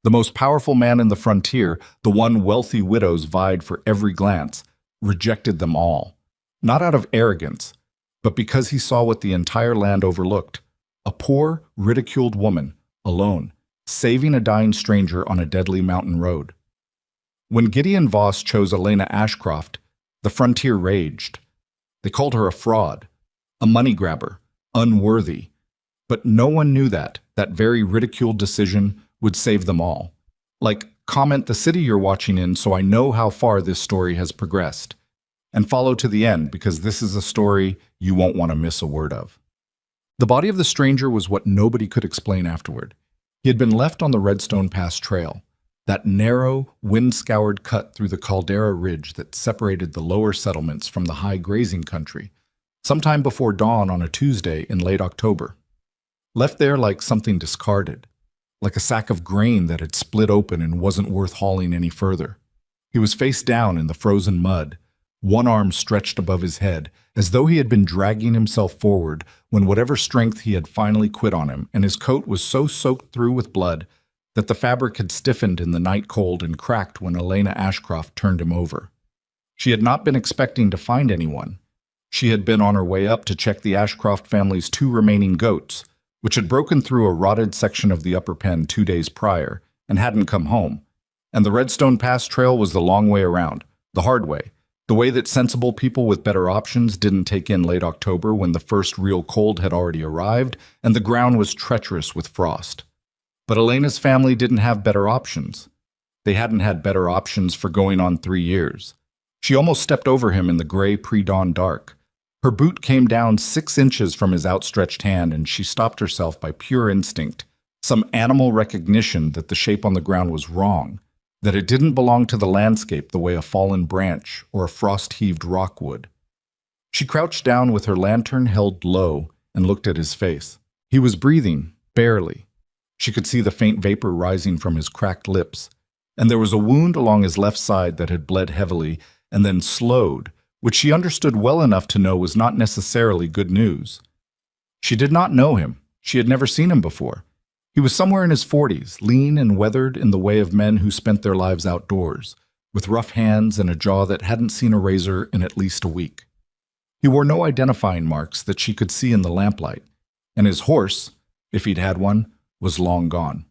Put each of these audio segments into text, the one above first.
The most powerful man in the frontier, the one wealthy widows vied for every glance, rejected them all. Not out of arrogance, but because he saw what the entire land overlooked: a poor, ridiculed woman, alone, saving a dying stranger on a deadly mountain road. When Gideon Voss chose Elena Ashcroft, the frontier raged. They called her a fraud, a money grabber, unworthy. But no one knew that very ridiculed decision would save them all. Like, comment the city you're watching in so I know how far this story has progressed. And follow to the end, because this is a story you won't want to miss a word of. The body of the stranger was what nobody could explain afterward. He had been left on the Redstone Pass Trail, that narrow, wind-scoured cut through the Caldera Ridge that separated the lower settlements from the high grazing country, sometime before dawn on a Tuesday in late October. Left there like something discarded, like a sack of grain that had split open and wasn't worth hauling any further. He was face down in the frozen mud, one arm stretched above his head, as though he had been dragging himself forward when whatever strength he had finally quit on him, and his coat was so soaked through with blood that the fabric had stiffened in the night cold and cracked when Elena Ashcroft turned him over. She had not been expecting to find anyone. She had been on her way up to check the Ashcroft family's 2 remaining goats, which had broken through a rotted section of the upper pen 2 days prior and hadn't come home. And the Redstone Pass Trail was the long way around, the hard way, the way that sensible people with better options didn't take in late October when the first real cold had already arrived and the ground was treacherous with frost. But Elena's family didn't have better options. They hadn't had better options for going on 3 years. She almost stepped over him in the gray pre-dawn dark. Her boot came down 6 inches from his outstretched hand, and she stopped herself by pure instinct, some animal recognition that the shape on the ground was wrong, that it didn't belong to the landscape the way a fallen branch or a frost-heaved rock would. She crouched down with her lantern held low and looked at his face. He was breathing, barely. She could see the faint vapor rising from his cracked lips, and there was a wound along his left side that had bled heavily and then slowed, which she understood well enough to know was not necessarily good news. She did not know him. She had never seen him before. He was somewhere in his 40s, lean and weathered in the way of men who spent their lives outdoors, with rough hands and a jaw that hadn't seen a razor in at least a week. He wore no identifying marks that she could see in the lamplight, and his horse, if he'd had one, was long gone.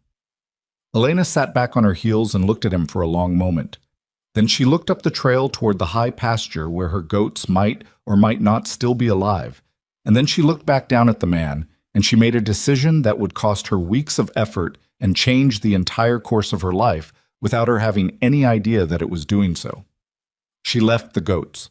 Elena sat back on her heels and looked at him for a long moment. Then she looked up the trail toward the high pasture where her goats might or might not still be alive, and then she looked back down at the man, and she made a decision that would cost her weeks of effort and change the entire course of her life without her having any idea that it was doing so. She left the goats.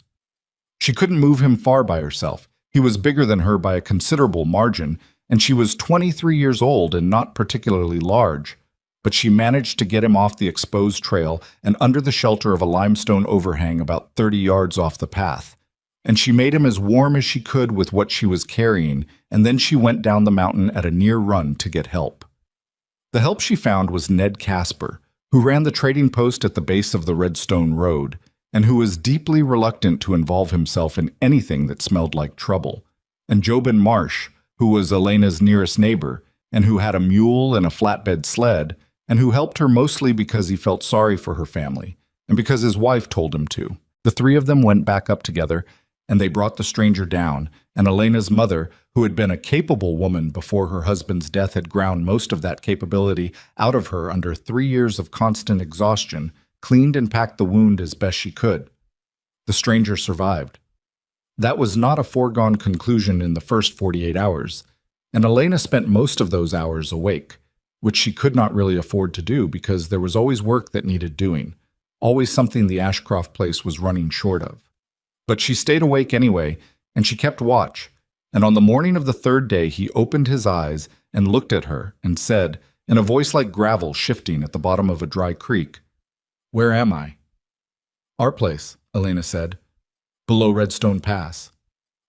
She couldn't move him far by herself. He was bigger than her by a considerable margin, and she was 23 years old and not particularly large. But she managed to get him off the exposed trail and under the shelter of a limestone overhang about 30 yards off the path. And she made him as warm as she could with what she was carrying, and then she went down the mountain at a near run to get help. The help she found was Ned Casper, who ran the trading post at the base of the Redstone Road, and who was deeply reluctant to involve himself in anything that smelled like trouble, and Jobin Marsh, who was Elena's nearest neighbor, and who had a mule and a flatbed sled, and who helped her mostly because he felt sorry for her family, and because his wife told him to. The 3 of them went back up together, and they brought the stranger down, and Elena's mother, who had been a capable woman before her husband's death had ground most of that capability out of her under 3 years of constant exhaustion, cleaned and packed the wound as best she could. The stranger survived. That was not a foregone conclusion in the first 48 hours, and Elena spent most of those hours awake, which she could not really afford to do because there was always work that needed doing, always something the Ashcroft place was running short of. But she stayed awake anyway, and she kept watch, and on the morning of the 3rd day he opened his eyes and looked at her and said, in a voice like gravel shifting at the bottom of a dry creek, "Where am I?" "Our place," Elena said, "below Redstone Pass."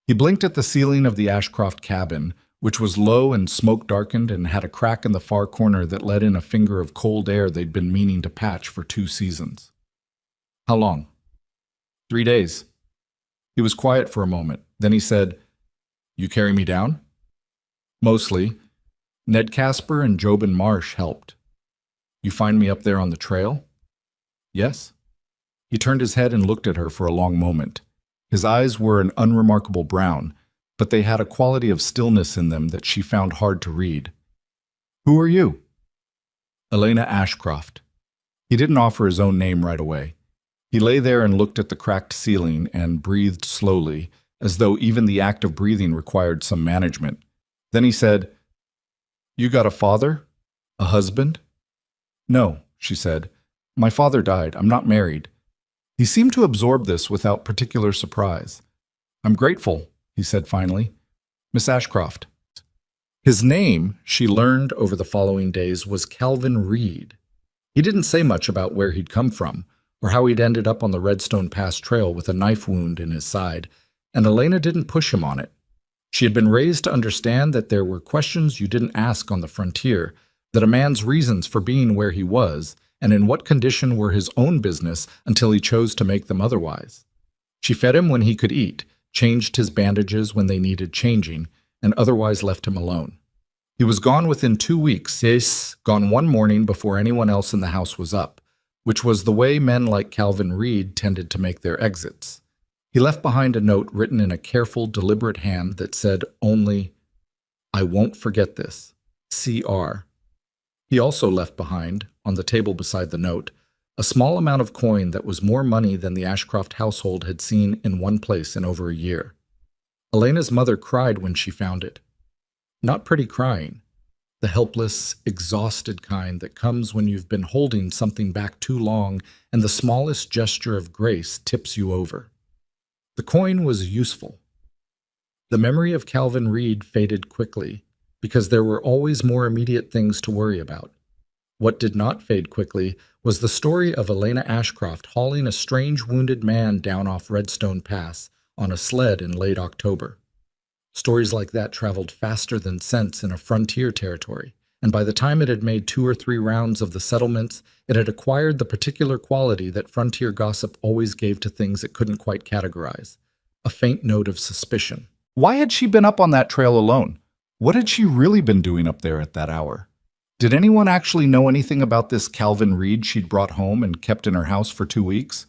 He blinked at the ceiling of the Ashcroft cabin, which was low and smoke-darkened and had a crack in the far corner that let in a finger of cold air they'd been meaning to patch for 2 seasons. "How long?" 3 days. He was quiet for a moment. Then he said, "You carry me down?" "Mostly. Ned Casper and Jobin Marsh helped." You find me up there on the trail? Yes. He turned his head and looked at her for a long moment. His eyes were an unremarkable brown, but they had a quality of stillness in them that she found hard to read. Who are you? Elena Ashcroft. He didn't offer his own name right away. He lay there and looked at the cracked ceiling and breathed slowly, as though even the act of breathing required some management. Then he said, You got a father? A husband? No, she said. My father died. I'm not married. He seemed to absorb this without particular surprise. I'm grateful, he said finally. Miss Ashcroft. His name, she learned over the following days, was Calvin Reed. He didn't say much about where he'd come from, or how he'd ended up on the Redstone Pass Trail with a knife wound in his side, and Elena didn't push him on it. She had been raised to understand that there were questions you didn't ask on the frontier, that a man's reasons for being where he was, and in what condition were his own business until he chose to make them otherwise. She fed him when he could eat, changed his bandages when they needed changing, and otherwise left him alone. He was gone within 2 weeks, yes, gone one morning before anyone else in the house was up, which was the way men like Calvin Reed tended to make their exits. He left behind a note written in a careful, deliberate hand that said only, I won't forget this, C.R. He also left behind, on the table beside the note, a small amount of coin that was more money than the Ashcroft household had seen in one place in over a year. Elena's mother cried when she found it. Not pretty crying, the helpless, exhausted kind that comes when you've been holding something back too long and the smallest gesture of grace tips you over. The coin was useful. The memory of Calvin Reed faded quickly, because there were always more immediate things to worry about. What did not fade quickly was the story of Elena Ashcroft hauling a strange wounded man down off Redstone Pass on a sled in late October. Stories like that traveled faster than sense in a frontier territory, and by the time it had made 2 or 3 rounds of the settlements, it had acquired the particular quality that frontier gossip always gave to things it couldn't quite categorize, a faint note of suspicion. Why had she been up on that trail alone? What had she really been doing up there at that hour? Did anyone actually know anything about this Calvin Reed she'd brought home and kept in her house for 2 weeks?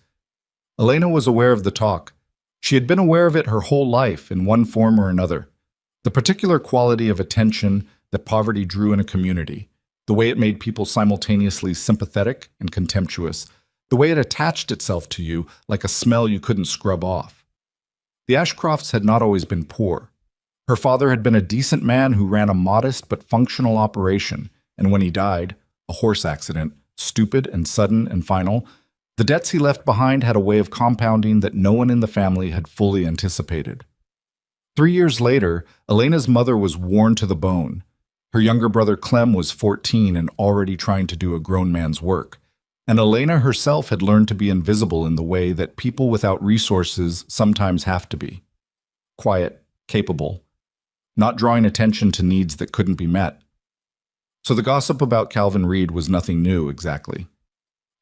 Elena was aware of the talk. She had been aware of it her whole life in one form or another. The particular quality of attention that poverty drew in a community, the way it made people simultaneously sympathetic and contemptuous, the way it attached itself to you like a smell you couldn't scrub off. The Ashcrofts had not always been poor. Her father had been a decent man who ran a modest but functional operation, and when he died, a horse accident, stupid and sudden and final, the debts he left behind had a way of compounding that no one in the family had fully anticipated. 3 years later, Elena's mother was worn to the bone. Her younger brother Clem was 14 and already trying to do a grown man's work, and Elena herself had learned to be invisible in the way that people without resources sometimes have to be. Quiet, capable, not drawing attention to needs that couldn't be met. So the gossip about Calvin Reed was nothing new, exactly.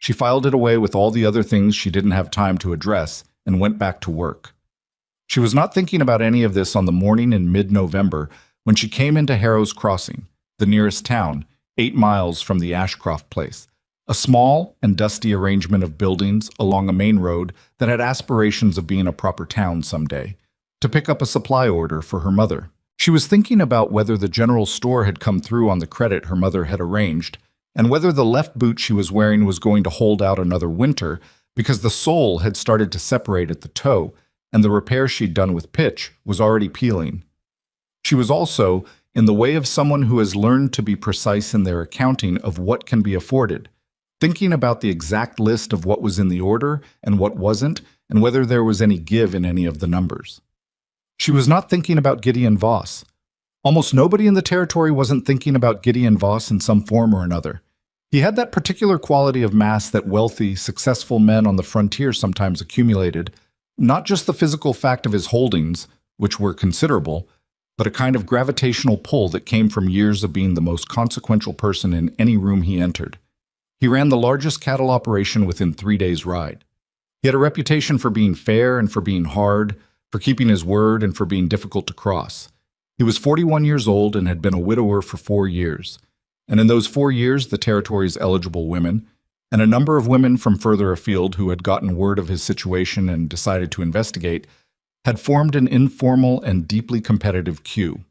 She filed it away with all the other things she didn't have time to address and went back to work. She was not thinking about any of this on the morning in mid-November when she came into Harrow's Crossing, the nearest town, 8 miles from the Ashcroft place, a small and dusty arrangement of buildings along a main road that had aspirations of being a proper town someday, to pick up a supply order for her mother. She was thinking about whether the general store had come through on the credit her mother had arranged, and whether the left boot she was wearing was going to hold out another winter because the sole had started to separate at the toe, and the repair she'd done with pitch was already peeling. She was also in the way of someone who has learned to be precise in their accounting of what can be afforded, thinking about the exact list of what was in the order and what wasn't, and whether there was any give in any of the numbers. She was not thinking about Gideon Voss. Almost nobody in the territory wasn't thinking about Gideon Voss in some form or another. He had that particular quality of mass that wealthy, successful men on the frontier sometimes accumulated, not just the physical fact of his holdings, which were considerable, but a kind of gravitational pull that came from years of being the most consequential person in any room he entered. He ran the largest cattle operation within 3 days' ride. He had a reputation for being fair and for being hard, for keeping his word and for being difficult to cross. He was 41 years old and had been a widower for 4 years. And in those 4 years, the territory's eligible women, and a number of women from further afield who had gotten word of his situation and decided to investigate, had formed an informal and deeply competitive queue.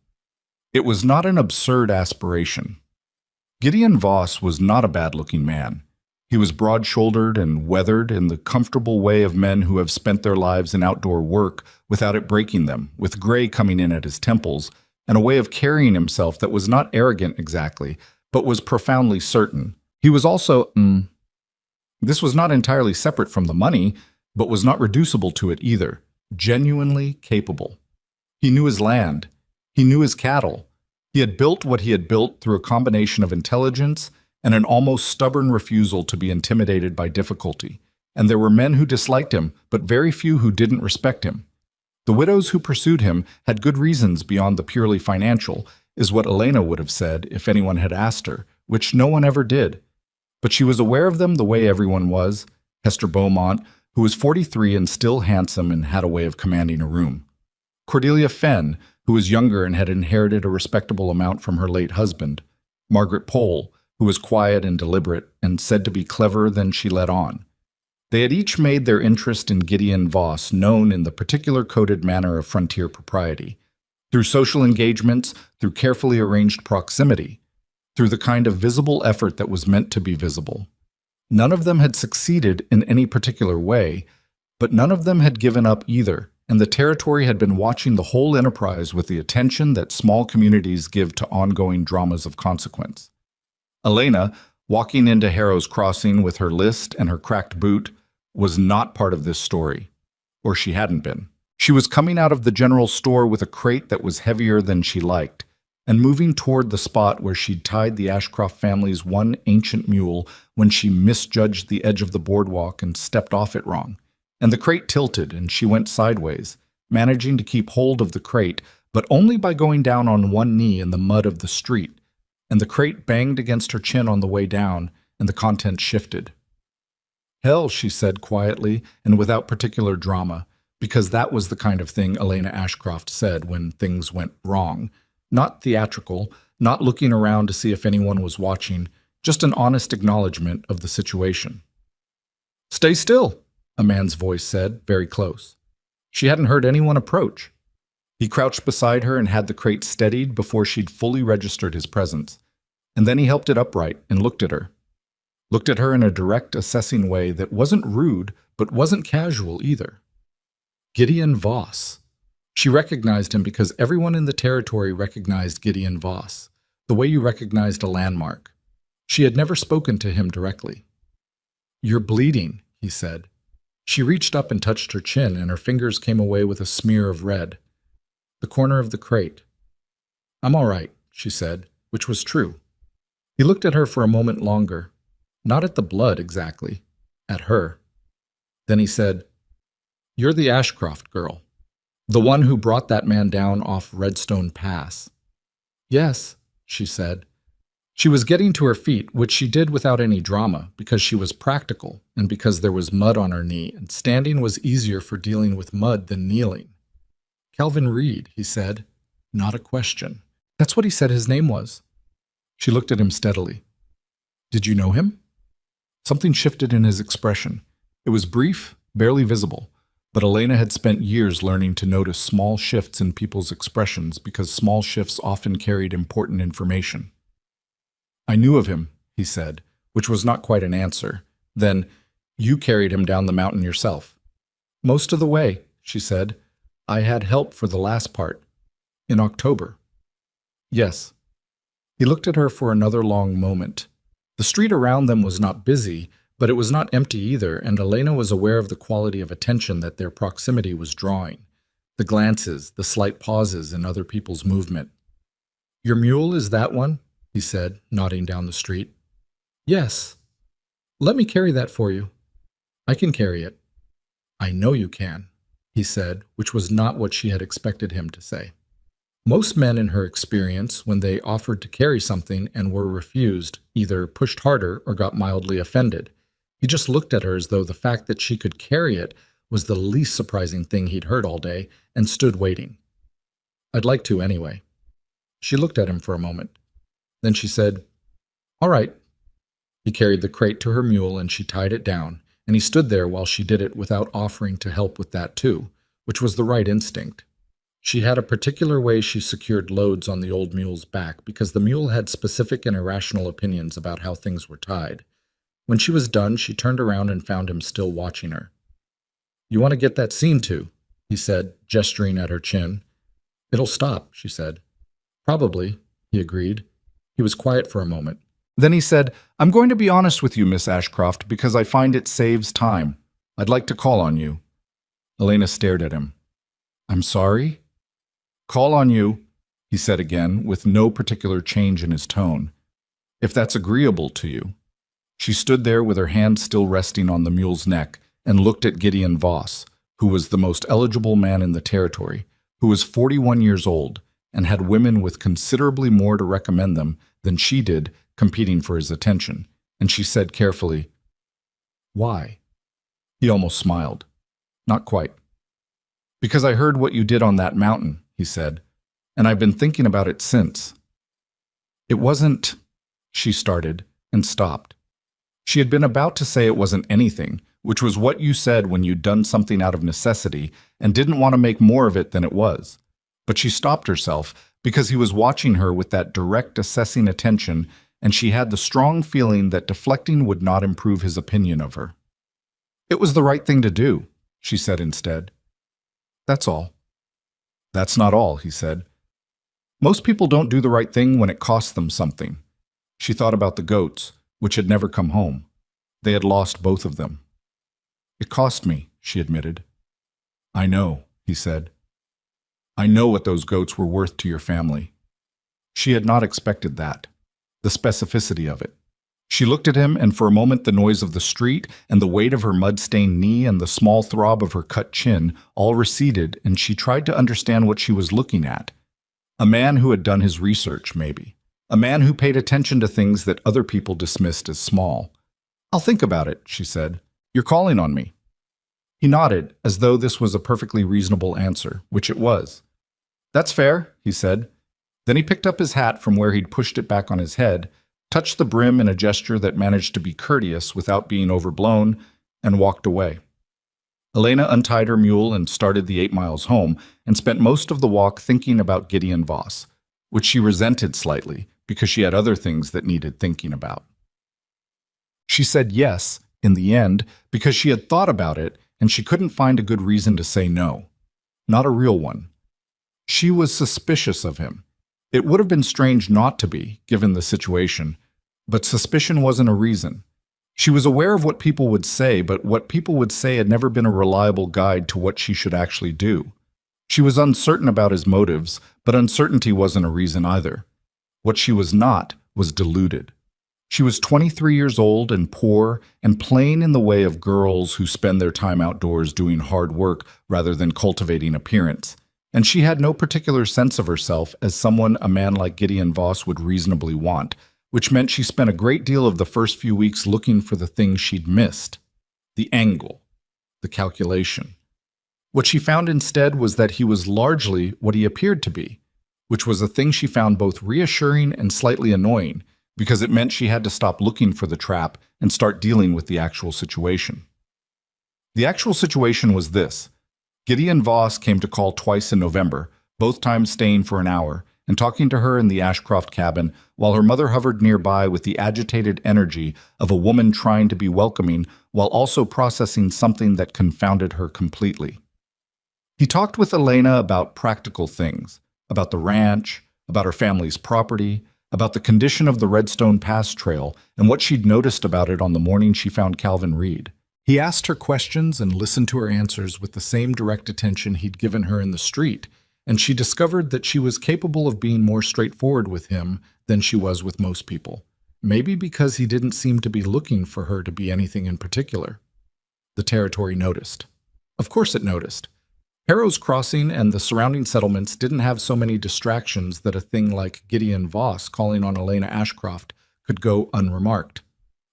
It was not an absurd aspiration. Gideon Voss was not a bad-looking man. He was broad-shouldered and weathered in the comfortable way of men who have spent their lives in outdoor work without it breaking them, with gray coming in at his temples, and a way of carrying himself that was not arrogant exactly, but was profoundly certain. He was also, this was not entirely separate from the money, but was not reducible to it either, genuinely capable. He knew his land. He knew his cattle. He had built what he had built through a combination of intelligence and an almost stubborn refusal to be intimidated by difficulty. And there were men who disliked him, but very few who didn't respect him. The widows who pursued him had good reasons beyond the purely financial, is what Elena would have said if anyone had asked her, which no one ever did. But she was aware of them the way everyone was. Hester Beaumont, who was 43 and still handsome and had a way of commanding a room. Cordelia Fenn, who was younger and had inherited a respectable amount from her late husband. Margaret Pole, who was quiet and deliberate and said to be cleverer than she let on. They had each made their interest in Gideon Voss known in the particular coded manner of frontier propriety, through social engagements, through carefully arranged proximity, through the kind of visible effort that was meant to be visible. None of them had succeeded in any particular way, but none of them had given up either, and the territory had been watching the whole enterprise with the attention that small communities give to ongoing dramas of consequence. Elena, walking into Harrow's Crossing with her list and her cracked boot, was not part of this story, or she hadn't been. She was coming out of the general store with a crate that was heavier than she liked, and moving toward the spot where she'd tied the Ashcroft family's one ancient mule when she misjudged the edge of the boardwalk and stepped off it wrong. And the crate tilted, and she went sideways, managing to keep hold of the crate, but only by going down on one knee in the mud of the street, and the crate banged against her chin on the way down, and the contents shifted. "Hell," she said quietly and without particular drama, because that was the kind of thing Elena Ashcroft said when things went wrong. Not theatrical, not looking around to see if anyone was watching, just an honest acknowledgement of the situation. "Stay still," a man's voice said, very close. She hadn't heard anyone approach. He crouched beside her and had the crate steadied before she'd fully registered his presence. And then he helped it upright and looked at her. Looked at her in a direct, assessing way that wasn't rude, but wasn't casual either. Gideon Voss. She recognized him because everyone in the territory recognized Gideon Voss, the way you recognized a landmark. She had never spoken to him directly. "You're bleeding," he said. She reached up and touched her chin, and her fingers came away with a smear of red. The corner of the crate. "I'm all right," she said, which was true. He looked at her for a moment longer, not at the blood exactly, at her. Then he said, "You're the Ashcroft girl, the one who brought that man down off Redstone Pass." "Yes," she said. She was getting to her feet, which she did without any drama, because she was practical and because there was mud on her knee, and standing was easier for dealing with mud than kneeling. "Calvin Reed," he said. Not a question. "That's what he said his name was." She looked at him steadily. "Did you know him?" Something shifted in his expression. It was brief, barely visible, but Elena had spent years learning to notice small shifts in people's expressions because small shifts often carried important information. "I knew of him," he said, which was not quite an answer. Then, "You carried him down the mountain yourself." "Most of the way," she said. "I had help for the last part. In October." "Yes." He looked at her for another long moment. The street around them was not busy, but it was not empty either, and Elena was aware of the quality of attention that their proximity was drawing. The glances, the slight pauses in other people's movement. "Your mule is that one?" he said, nodding down the street. "Yes." "Let me carry that for you." "I can carry it." "I know you can," he said, which was not what she had expected him to say. Most men in her experience, when they offered to carry something and were refused, either pushed harder or got mildly offended. He just looked at her as though the fact that she could carry it was the least surprising thing he'd heard all day, and stood waiting. "I'd like to anyway." She looked at him for a moment. Then she said, All right. He carried the crate to her mule and she tied it down, and he stood there while she did it without offering to help with that too, which was the right instinct. She had a particular way she secured loads on the old mule's back because the mule had specific and irrational opinions about how things were tied. When she was done, she turned around and found him still watching her. You want to get that scene to? He said, gesturing at her chin. It'll stop, she said. Probably, he agreed. He was quiet for a moment. Then he said, I'm going to be honest with you, Miss Ashcroft, because I find it saves time. I'd like to call on you. Elena stared at him. I'm sorry? Call on you, he said again, with no particular change in his tone. If that's agreeable to you. She stood there with her hand still resting on the mule's neck and looked at Gideon Voss, who was the most eligible man in the territory, who was 41 years old and had women with considerably more to recommend them than she did competing for his attention, and she said carefully, Why? He almost smiled. Not quite. Because I heard what you did on that mountain, he said, and I've been thinking about it since. It wasn't, she started, and stopped. She had been about to say it wasn't anything, which was what you said when you'd done something out of necessity and didn't want to make more of it than it was. But she stopped herself because he was watching her with that direct assessing attention, and she had the strong feeling that deflecting would not improve his opinion of her. It was the right thing to do, she said instead. That's all. That's not all, he said. Most people don't do the right thing when it costs them something. She thought about the goats, which had never come home. They had lost both of them. It cost me, she admitted. I know, he said. I know what those goats were worth to your family. She had not expected that, the specificity of it. She looked at him, and for a moment the noise of the street and the weight of her mud-stained knee and the small throb of her cut chin all receded, and she tried to understand what she was looking at. A man who had done his research, maybe. A man who paid attention to things that other people dismissed as small. I'll think about it, she said. You're calling on me. He nodded, as though this was a perfectly reasonable answer, which it was. That's fair, he said. Then he picked up his hat from where he'd pushed it back on his head, touched the brim in a gesture that managed to be courteous without being overblown, and walked away. Elena untied her mule and started the 8 miles home, and spent most of the walk thinking about Gideon Voss, which she resented slightly because she had other things that needed thinking about. She said yes, in the end, because she had thought about it and she couldn't find a good reason to say no. Not a real one. She was suspicious of him. It would have been strange not to be, given the situation, but suspicion wasn't a reason. She was aware of what people would say, but what people would say had never been a reliable guide to what she should actually do. She was uncertain about his motives, but uncertainty wasn't a reason either. What she was not was deluded. She was 23 years old and poor and plain in the way of girls who spend their time outdoors doing hard work rather than cultivating appearance. And she had no particular sense of herself as someone a man like Gideon Voss would reasonably want, which meant she spent a great deal of the first few weeks looking for the things she'd missed. The angle. The calculation. What she found instead was that he was largely what he appeared to be, which was a thing she found both reassuring and slightly annoying, because it meant she had to stop looking for the trap and start dealing with the actual situation. The actual situation was this. Gideon Voss came to call twice in November, both times staying for an hour, and talking to her in the Ashcroft cabin while her mother hovered nearby with the agitated energy of a woman trying to be welcoming while also processing something that confounded her completely. He talked with Elena about practical things, about the ranch, about her family's property, about the condition of the Redstone Pass Trail and what she'd noticed about it on the morning she found Calvin Reed. He asked her questions and listened to her answers with the same direct attention he'd given her in the street, and she discovered that she was capable of being more straightforward with him than she was with most people, maybe because he didn't seem to be looking for her to be anything in particular. The territory noticed. Of course it noticed. Harrow's Crossing and the surrounding settlements didn't have so many distractions that a thing like Gideon Voss calling on Elena Ashcroft could go unremarked.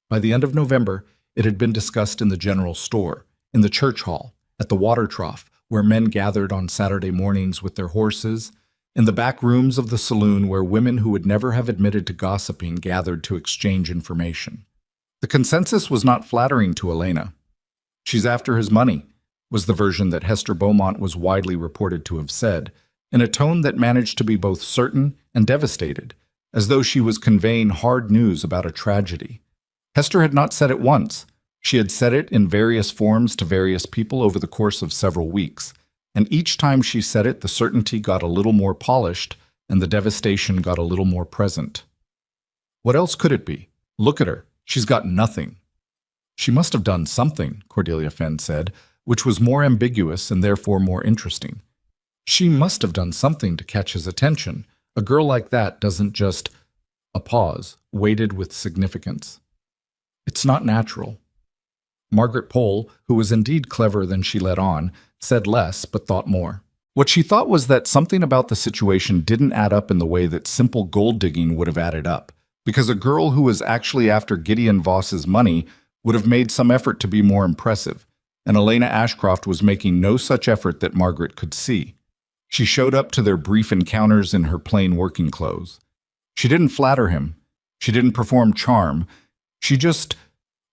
By the end of November, it had been discussed in the general store, in the church hall, at the water trough, where men gathered on Saturday mornings with their horses, in the back rooms of the saloon where women who would never have admitted to gossiping gathered to exchange information. The consensus was not flattering to Elena. "She's after his money," was the version that Hester Beaumont was widely reported to have said, in a tone that managed to be both certain and devastated, as though she was conveying hard news about a tragedy. Hester had not said it once. She had said it in various forms to various people over the course of several weeks, and each time she said it, the certainty got a little more polished and the devastation got a little more present. What else could it be? Look at her. She's got nothing. "She must have done something," Cordelia Fenn said, which was more ambiguous and therefore more interesting. "She must have done something to catch his attention. A girl like that doesn't just—" A pause, weighted with significance. "It's not natural." Margaret Pole, who was indeed cleverer than she let on, said less but thought more. What she thought was that something about the situation didn't add up in the way that simple gold digging would have added up, because a girl who was actually after Gideon Voss's money would have made some effort to be more impressive, and Elena Ashcroft was making no such effort that Margaret could see. She showed up to their brief encounters in her plain working clothes. She didn't flatter him. She didn't perform charm. She just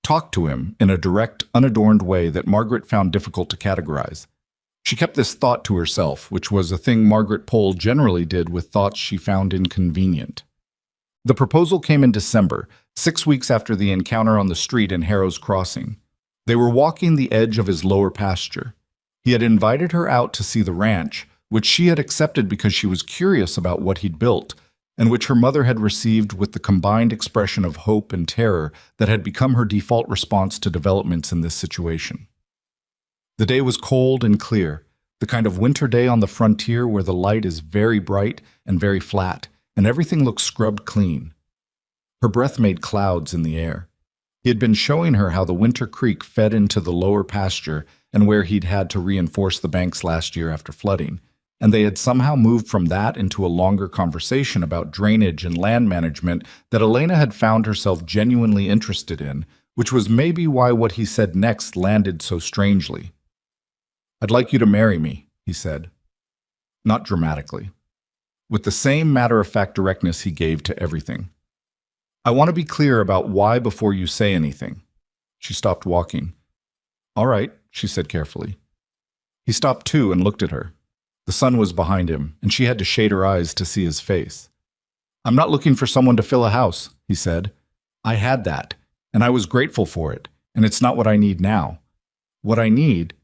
talked to him in a direct, unadorned way that Margaret found difficult to categorize. She kept this thought to herself, which was a thing Margaret Pole generally did with thoughts she found inconvenient. The proposal came in December, 6 weeks after the encounter on the street in Harrow's Crossing. They were walking the edge of his lower pasture. He had invited her out to see the ranch, which she had accepted because she was curious about what he'd built, and which her mother had received with the combined expression of hope and terror that had become her default response to developments in this situation. The day was cold and clear, the kind of winter day on the frontier where the light is very bright and very flat, and everything looks scrubbed clean. Her breath made clouds in the air. He had been showing her how the winter creek fed into the lower pasture and where he'd had to reinforce the banks last year after flooding, and they had somehow moved from that into a longer conversation about drainage and land management that Elena had found herself genuinely interested in, which was maybe why what he said next landed so strangely. "I'd like you to marry me," he said. Not dramatically. With the same matter-of-fact directness he gave to everything. "I want to be clear about why before you say anything." She stopped walking. "All right," she said carefully. He stopped too and looked at her. The sun was behind him, and she had to shade her eyes to see his face. "I'm not looking for someone to fill a house," he said. "I had that, and I was grateful for it, and it's not what I need now. What I need—"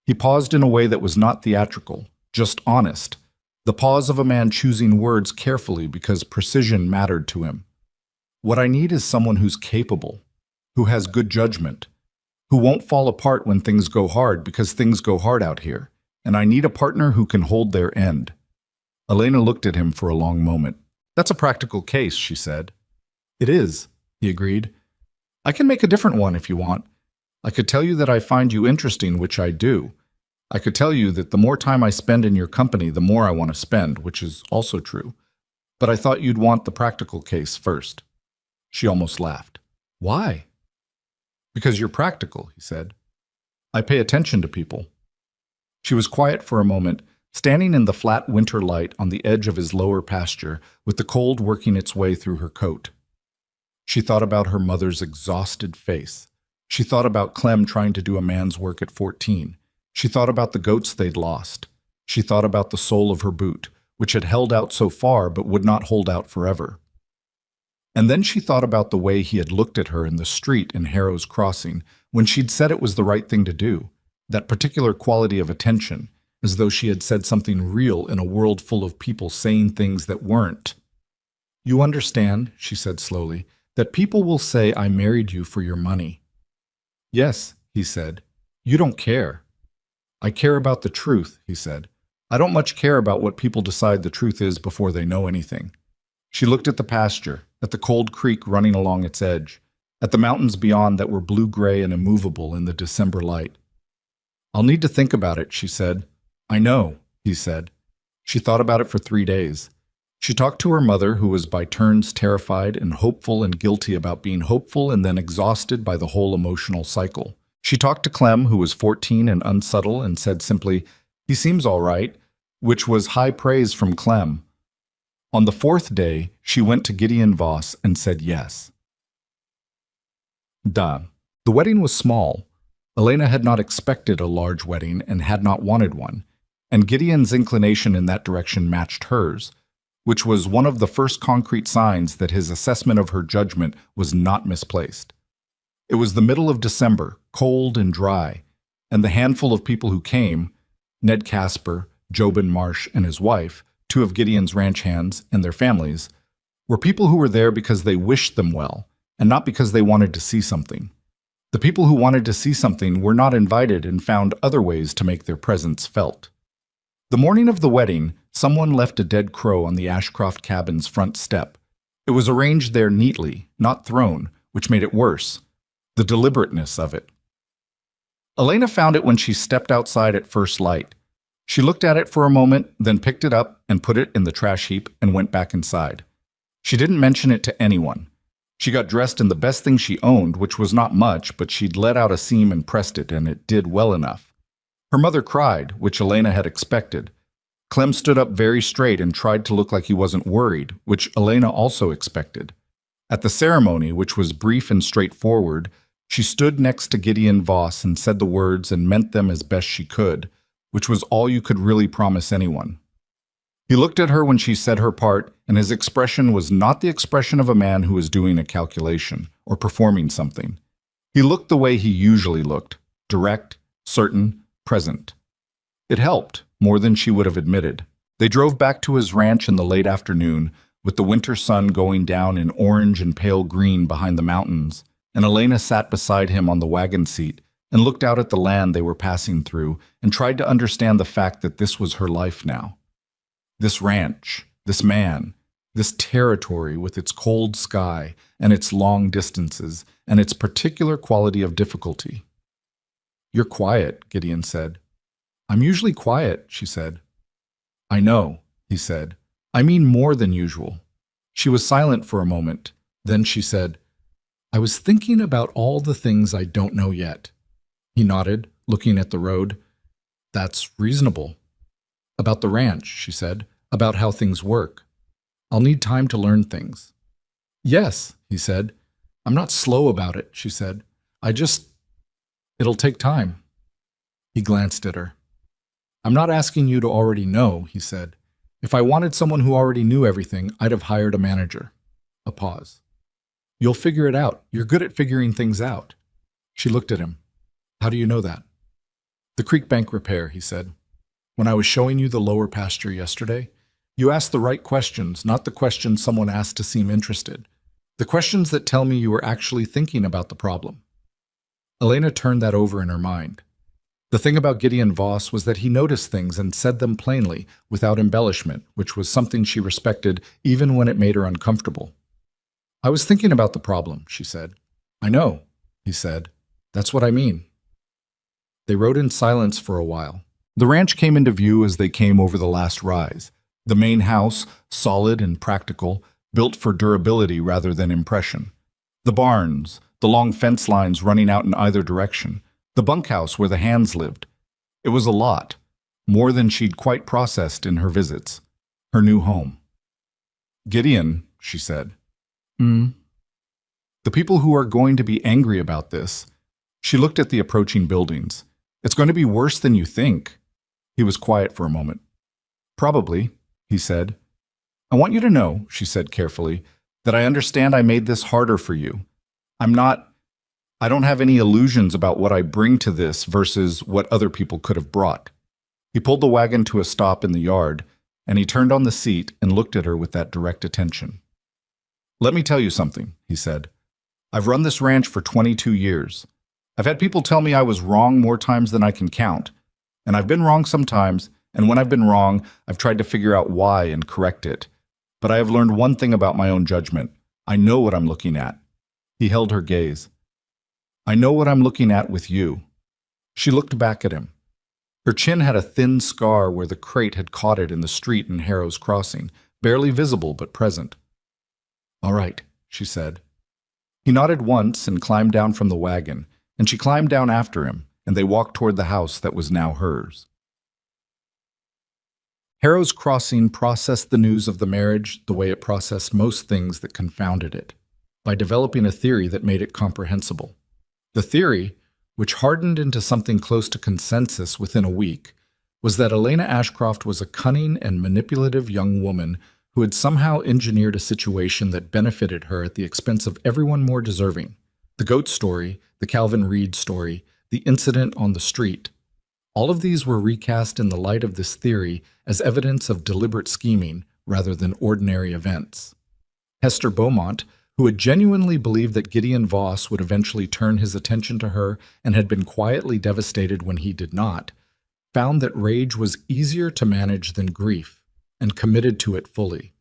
He paused in a way that was not theatrical, just honest, the pause of a man choosing words carefully because precision mattered to him. "What I need is someone who's capable, who has good judgment, who won't fall apart when things go hard because things go hard out here. And I need a partner who can hold their end." Elena looked at him for a long moment. "That's a practical case," she said. "It is," he agreed. "I can make a different one if you want. I could tell you that I find you interesting, which I do. I could tell you that the more time I spend in your company, the more I want to spend, which is also true. But I thought you'd want the practical case first." She almost laughed. "Why?" "Because you're practical," he said. "I pay attention to people." She was quiet for a moment, standing in the flat winter light on the edge of his lower pasture, with the cold working its way through her coat. She thought about her mother's exhausted face. She thought about Clem trying to do a man's work at 14. She thought about the goats they'd lost. She thought about the sole of her boot, which had held out so far but would not hold out forever. And then she thought about the way he had looked at her in the street in Harrow's Crossing, when she'd said it was the right thing to do. That particular quality of attention, as though she had said something real in a world full of people saying things that weren't. "You understand," she said slowly, "that people will say I married you for your money." "Yes," he said. "You don't care." "I care about the truth," he said. "I don't much care about what people decide the truth is before they know anything." She looked at the pasture, at the cold creek running along its edge, at the mountains beyond that were blue-gray and immovable in the December light. "I'll need to think about it," she said. "I know," he said. She thought about it for 3 days. She talked to her mother, who was by turns terrified and hopeful and guilty about being hopeful and then exhausted by the whole emotional cycle. She talked to Clem, who was 14 and unsubtle, and said simply, "He seems all right," which was high praise from Clem. On the fourth day, she went to Gideon Voss and said yes. Duh. The wedding was small. Elena had not expected a large wedding and had not wanted one, and Gideon's inclination in that direction matched hers, which was one of the first concrete signs that his assessment of her judgment was not misplaced. It was the middle of December, cold and dry, and the handful of people who came, Ned Casper, Jobin Marsh and his wife, two of Gideon's ranch hands, and their families, were people who were there because they wished them well, and not because they wanted to see something. The people who wanted to see something were not invited and found other ways to make their presence felt. The morning of the wedding, someone left a dead crow on the Ashcroft cabin's front step. It was arranged there neatly, not thrown, which made it worse, the deliberateness of it. Elena found it when she stepped outside at first light. She looked at it for a moment, then picked it up and put it in the trash heap and went back inside. She didn't mention it to anyone. She got dressed in the best thing she owned, which was not much, but she'd let out a seam and pressed it, and it did well enough. Her mother cried, which Elena had expected. Clem stood up very straight and tried to look like he wasn't worried, which Elena also expected. At the ceremony, which was brief and straightforward, she stood next to Gideon Voss and said the words and meant them as best she could, which was all you could really promise anyone. He looked at her when she said her part, and his expression was not the expression of a man who is doing a calculation or performing something. He looked the way he usually looked, direct, certain, present. It helped, more than she would have admitted. They drove back to his ranch in the late afternoon, with the winter sun going down in orange and pale green behind the mountains, and Elena sat beside him on the wagon seat and looked out at the land they were passing through and tried to understand the fact that this was her life now. This ranch, this man, this territory with its cold sky and its long distances and its particular quality of difficulty. "You're quiet," Gideon said. "I'm usually quiet," she said. "I know," he said. "I mean more than usual." She was silent for a moment. Then she said, "I was thinking about all the things I don't know yet." He nodded, looking at the road. "That's reasonable." "About the ranch," she said, "about how things work. I'll need time to learn things." "Yes," he said. "I'm not slow about it," she said. It'll take time." He glanced at her. "I'm not asking you to already know," he said. "If I wanted someone who already knew everything, I'd have hired a manager." A pause. "You'll figure it out. You're good at figuring things out." She looked at him. "How do you know that?" "The creek bank repair," he said. "When I was showing you the lower pasture yesterday, you asked the right questions, not the questions someone asked to seem interested. The questions that tell me you were actually thinking about the problem." Elena turned that over in her mind. The thing about Gideon Voss was that he noticed things and said them plainly, without embellishment, which was something she respected even when it made her uncomfortable. "I was thinking about the problem," she said. "I know," he said. "That's what I mean." They rode in silence for a while. The ranch came into view as they came over the last rise. The main house, solid and practical, built for durability rather than impression. The barns, the long fence lines running out in either direction. The bunkhouse where the hands lived. It was a lot, more than she'd quite processed in her visits. Her new home. "Gideon," she said. "The people who are going to be angry about this." She looked at the approaching buildings. "It's going to be worse than you think." He was quiet for a moment. "Probably," he said. "I want you to know," she said carefully, "that I understand I made this harder for you. I don't have any illusions about what I bring to this versus what other people could have brought." He pulled the wagon to a stop in the yard, and he turned on the seat and looked at her with that direct attention. "Let me tell you something," he said. "I've run this ranch for 22 years. I've had people tell me I was wrong more times than I can count, and I've been wrong sometimes, and when I've been wrong, I've tried to figure out why and correct it. But I have learned one thing about my own judgment. I know what I'm looking at." He held her gaze. "I know what I'm looking at with you." She looked back at him. Her chin had a thin scar where the crate had caught it in the street in Harrow's Crossing, barely visible but present. "All right," she said. He nodded once and climbed down from the wagon, and she climbed down after him, and they walked toward the house that was now hers. Harrow's Crossing processed the news of the marriage the way it processed most things that confounded it, by developing a theory that made it comprehensible. The theory, which hardened into something close to consensus within a week, was that Elena Ashcroft was a cunning and manipulative young woman who had somehow engineered a situation that benefited her at the expense of everyone more deserving. The goat story, the Calvin Reed story, the incident on the street, all of these were recast in the light of this theory as evidence of deliberate scheming rather than ordinary events. Hester Beaumont, who had genuinely believed that Gideon Voss would eventually turn his attention to her and had been quietly devastated when he did not, found that rage was easier to manage than grief and committed to it fully.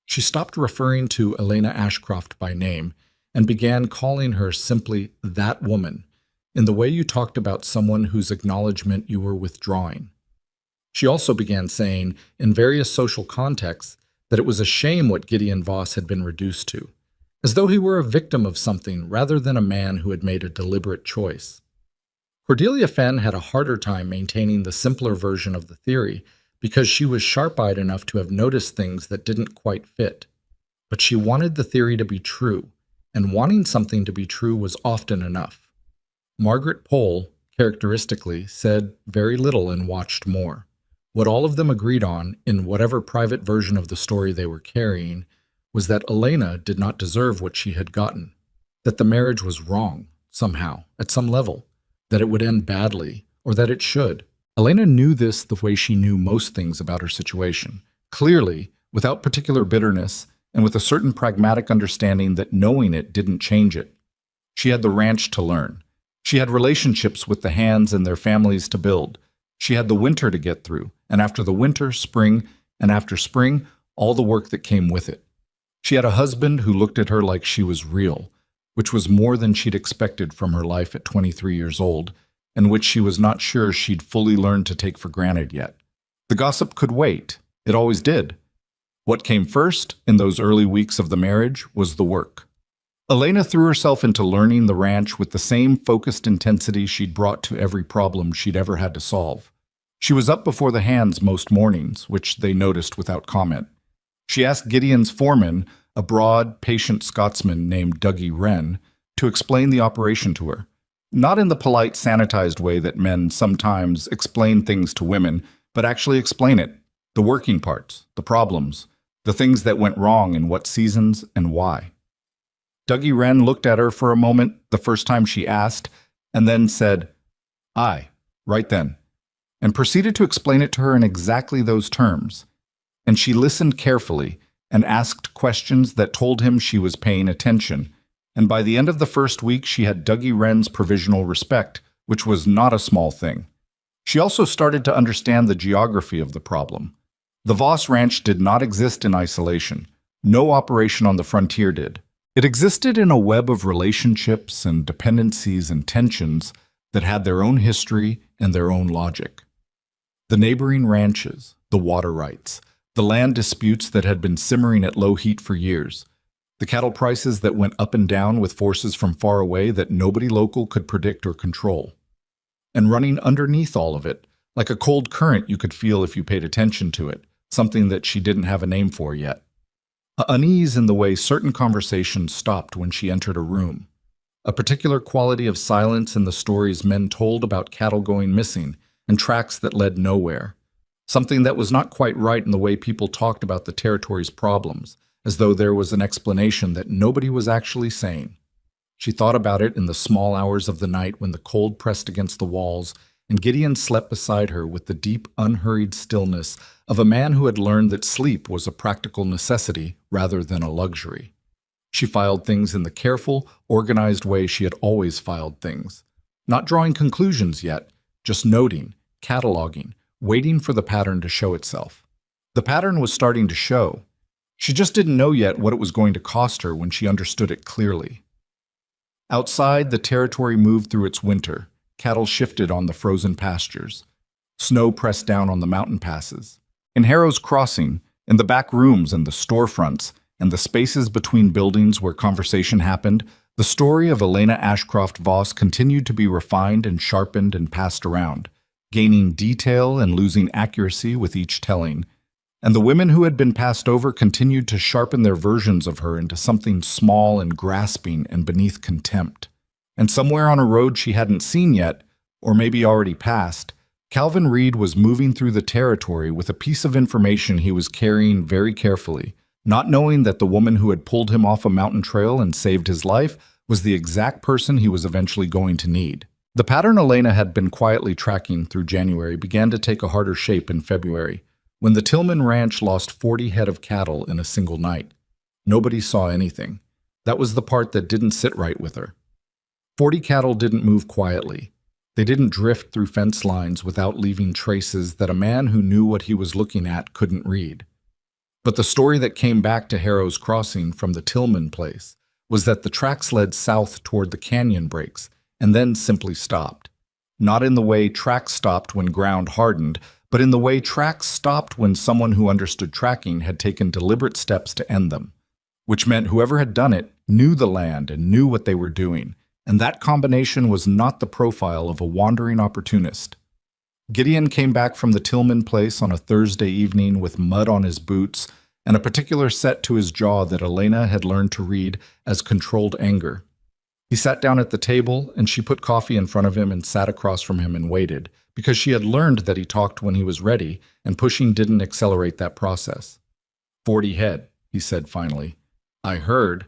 She stopped referring to Elena Ashcroft by name and began calling her simply that woman, in the way you talked about someone whose acknowledgement you were withdrawing. She also began saying, in various social contexts, that it was a shame what Gideon Voss had been reduced to, as though he were a victim of something rather than a man who had made a deliberate choice. Cordelia Fenn had a harder time maintaining the simpler version of the theory because she was sharp-eyed enough to have noticed things that didn't quite fit. But she wanted the theory to be true, and wanting something to be true was often enough. Margaret Pohl, characteristically, said very little and watched more. What all of them agreed on, in whatever private version of the story they were carrying, was that Elena did not deserve what she had gotten, that the marriage was wrong, somehow, at some level, that it would end badly, or that it should. Elena knew this the way she knew most things about her situation, clearly, without particular bitterness, and with a certain pragmatic understanding that knowing it didn't change it. She had the ranch to learn. She had relationships with the Hands and their families to build. She had the winter to get through, and after the winter, spring, and after spring, all the work that came with it. She had a husband who looked at her like she was real, which was more than she'd expected from her life at 23 years old, and which she was not sure she'd fully learned to take for granted yet. The gossip could wait. It always did. What came first, in those early weeks of the marriage, was the work. Elena threw herself into learning the ranch with the same focused intensity she'd brought to every problem she'd ever had to solve. She was up before the Hands most mornings, which they noticed without comment. She asked Gideon's foreman, a broad, patient Scotsman named Dougie Wren, to explain the operation to her. Not in the polite, sanitized way that men sometimes explain things to women, but actually explain it. The working parts, the problems, the things that went wrong in what seasons and why. Dougie Wren looked at her for a moment the first time she asked, and then said, "Aye, right then," and proceeded to explain it to her in exactly those terms. And she listened carefully and asked questions that told him she was paying attention, and by the end of the first week she had Dougie Wren's provisional respect, which was not a small thing. She also started to understand the geography of the problem. The Voss Ranch did not exist in isolation. No operation on the frontier did. It existed in a web of relationships and dependencies and tensions that had their own history and their own logic. The neighboring ranches, the water rights, the land disputes that had been simmering at low heat for years, the cattle prices that went up and down with forces from far away that nobody local could predict or control. And running underneath all of it, like a cold current you could feel if you paid attention to it, something that she didn't have a name for yet. Unease in the way certain conversations stopped when she entered a room. A particular quality of silence in the stories men told about cattle going missing and tracks that led nowhere. Something that was not quite right in the way people talked about the territory's problems, as though there was an explanation that nobody was actually saying. She thought about it in the small hours of the night when the cold pressed against the walls and Gideon slept beside her with the deep, unhurried stillness of a man who had learned that sleep was a practical necessity rather than a luxury. She filed things in the careful, organized way she had always filed things, not drawing conclusions yet, just noting, cataloging, waiting for the pattern to show itself. The pattern was starting to show. She just didn't know yet what it was going to cost her when she understood it clearly. Outside, the territory moved through its winter. Cattle shifted on the frozen pastures. Snow pressed down on the mountain passes. In Harrow's Crossing, in the back rooms and the storefronts, and the spaces between buildings where conversation happened, the story of Elena Ashcroft Voss continued to be refined and sharpened and passed around, gaining detail and losing accuracy with each telling, And the women who had been passed over continued to sharpen their versions of her into something small and grasping and beneath contempt. And somewhere on a road she hadn't seen yet, or maybe already passed, Calvin Reed was moving through the territory with a piece of information he was carrying very carefully, not knowing that the woman who had pulled him off a mountain trail and saved his life was the exact person he was eventually going to need. The pattern Elena had been quietly tracking through January began to take a harder shape in February, when the Tillman Ranch lost 40 head of cattle in a single night. Nobody saw anything. That was the part that didn't sit right with her. 40 cattle didn't move quietly. They didn't drift through fence lines without leaving traces that a man who knew what he was looking at couldn't read. But the story that came back to Harrow's Crossing from the Tillman place was that the tracks led south toward the canyon breaks and then simply stopped. Not in the way tracks stopped when ground hardened, but in the way tracks stopped when someone who understood tracking had taken deliberate steps to end them, which meant whoever had done it knew the land and knew what they were doing, and that combination was not the profile of a wandering opportunist. Gideon came back from the Tillman place on a Thursday evening with mud on his boots and a particular set to his jaw that Elena had learned to read as controlled anger. He sat down at the table, and she put coffee in front of him and sat across from him and waited, because she had learned that he talked when he was ready, and pushing didn't accelerate that process. 40 head, he said finally. I heard.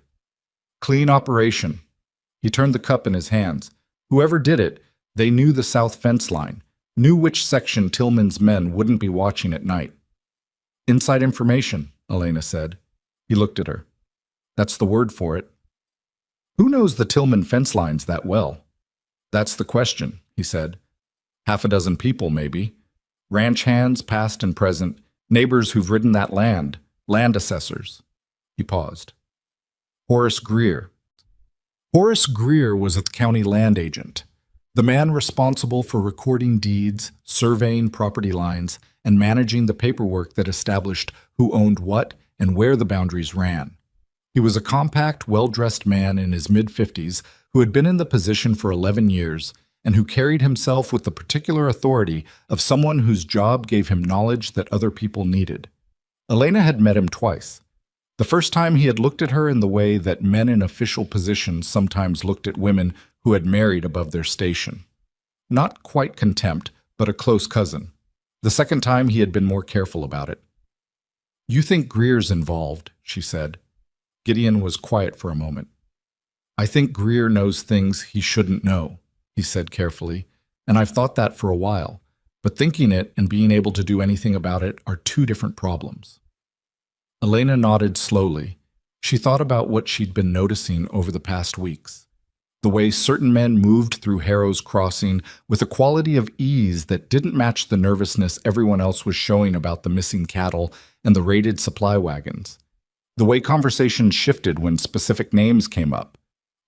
Clean operation. He turned the cup in his hands. Whoever did it, they knew the south fence line, knew which section Tillman's men wouldn't be watching at night. Inside information, Elena said. He looked at her. That's the word for it. Who knows the Tillman fence lines that well? That's the question, he said. Half a dozen people, maybe. Ranch hands, past and present, neighbors who've ridden that land assessors. He paused. Horace Greer. Horace Greer was a county land agent, the man responsible for recording deeds, surveying property lines, and managing the paperwork that established who owned what and where the boundaries ran. He was a compact, well-dressed man in his mid-50s who had been in the position for 11 years and who carried himself with the particular authority of someone whose job gave him knowledge that other people needed. Elena had met him twice. The first time he had looked at her in the way that men in official positions sometimes looked at women who had married above their station. Not quite contempt, but a close cousin. The second time he had been more careful about it. You think Greer's involved, she said. Gideon was quiet for a moment. I think Greer knows things he shouldn't know, he said carefully, and I've thought that for a while, but thinking it and being able to do anything about it are two different problems. Elena nodded slowly. She thought about what she'd been noticing over the past weeks. The way certain men moved through Harrow's Crossing with a quality of ease that didn't match the nervousness everyone else was showing about the missing cattle and the raided supply wagons. The way conversations shifted when specific names came up.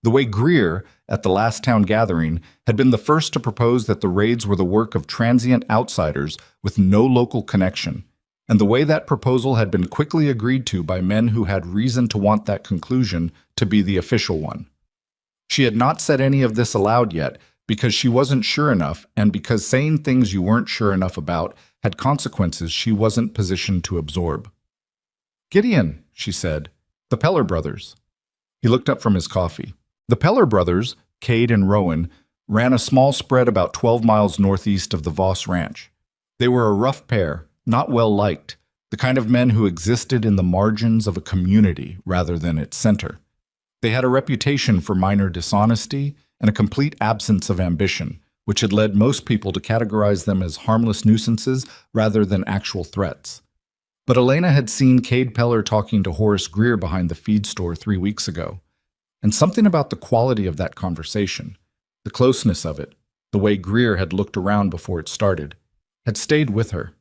The way Greer, at the last town gathering, had been the first to propose that the raids were the work of transient outsiders with no local connection, and the way that proposal had been quickly agreed to by men who had reason to want that conclusion to be the official one. She had not said any of this aloud yet, because she wasn't sure enough, and because saying things you weren't sure enough about had consequences she wasn't positioned to absorb. Gideon, she said, the Peller brothers. He looked up from his coffee. The Peller brothers, Cade and Rowan, ran a small spread about 12 miles northeast of the Voss Ranch. They were a rough pair, not well liked, the kind of men who existed in the margins of a community rather than its center. They had a reputation for minor dishonesty and a complete absence of ambition, which had led most people to categorize them as harmless nuisances rather than actual threats. But Elena had seen Cade Peller talking to Horace Greer behind the feed store 3 weeks ago, and something about the quality of that conversation, the closeness of it, the way Greer had looked around before it started, had stayed with her.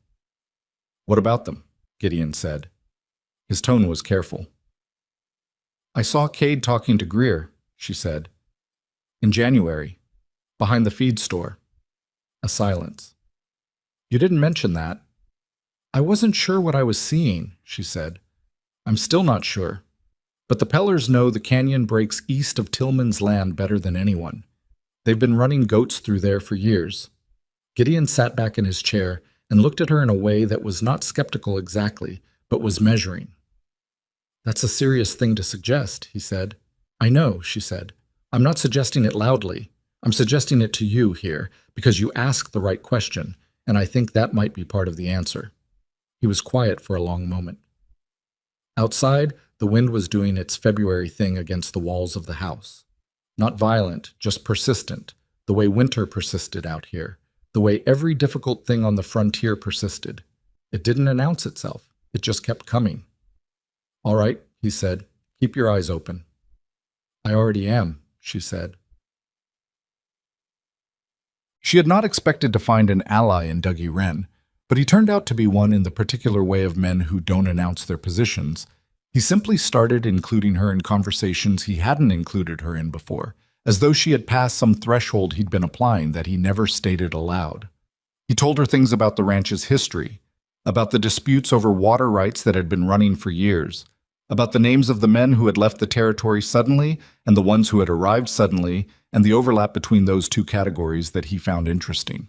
What about them? Gideon said. His tone was careful. I saw Cade talking to Greer, she said. In January, behind the feed store. A silence. You didn't mention that. I wasn't sure what I was seeing, she said. I'm still not sure. But the Pellers know the canyon breaks east of Tillman's land better than anyone. They've been running goats through there for years. Gideon sat back in his chair, and looked at her in a way that was not skeptical exactly, but was measuring. "That's a serious thing to suggest," he said. "I know," she said. "I'm not suggesting it loudly. I'm suggesting it to you here, because you asked the right question, and I think that might be part of the answer." He was quiet for a long moment. Outside, the wind was doing its February thing against the walls of the house. Not violent, just persistent, the way winter persisted out here, the way every difficult thing on the frontier persisted. It didn't announce itself. It just kept coming. "All right," he said. "Keep your eyes open." "I already am," she said. She had not expected to find an ally in Dougie Wren, but he turned out to be one in the particular way of men who don't announce their positions. He simply started including her in conversations he hadn't included her in before, as though she had passed some threshold he'd been applying that he never stated aloud. He told her things about the ranch's history, about the disputes over water rights that had been running for years, about the names of the men who had left the territory suddenly and the ones who had arrived suddenly, and the overlap between those two categories that he found interesting.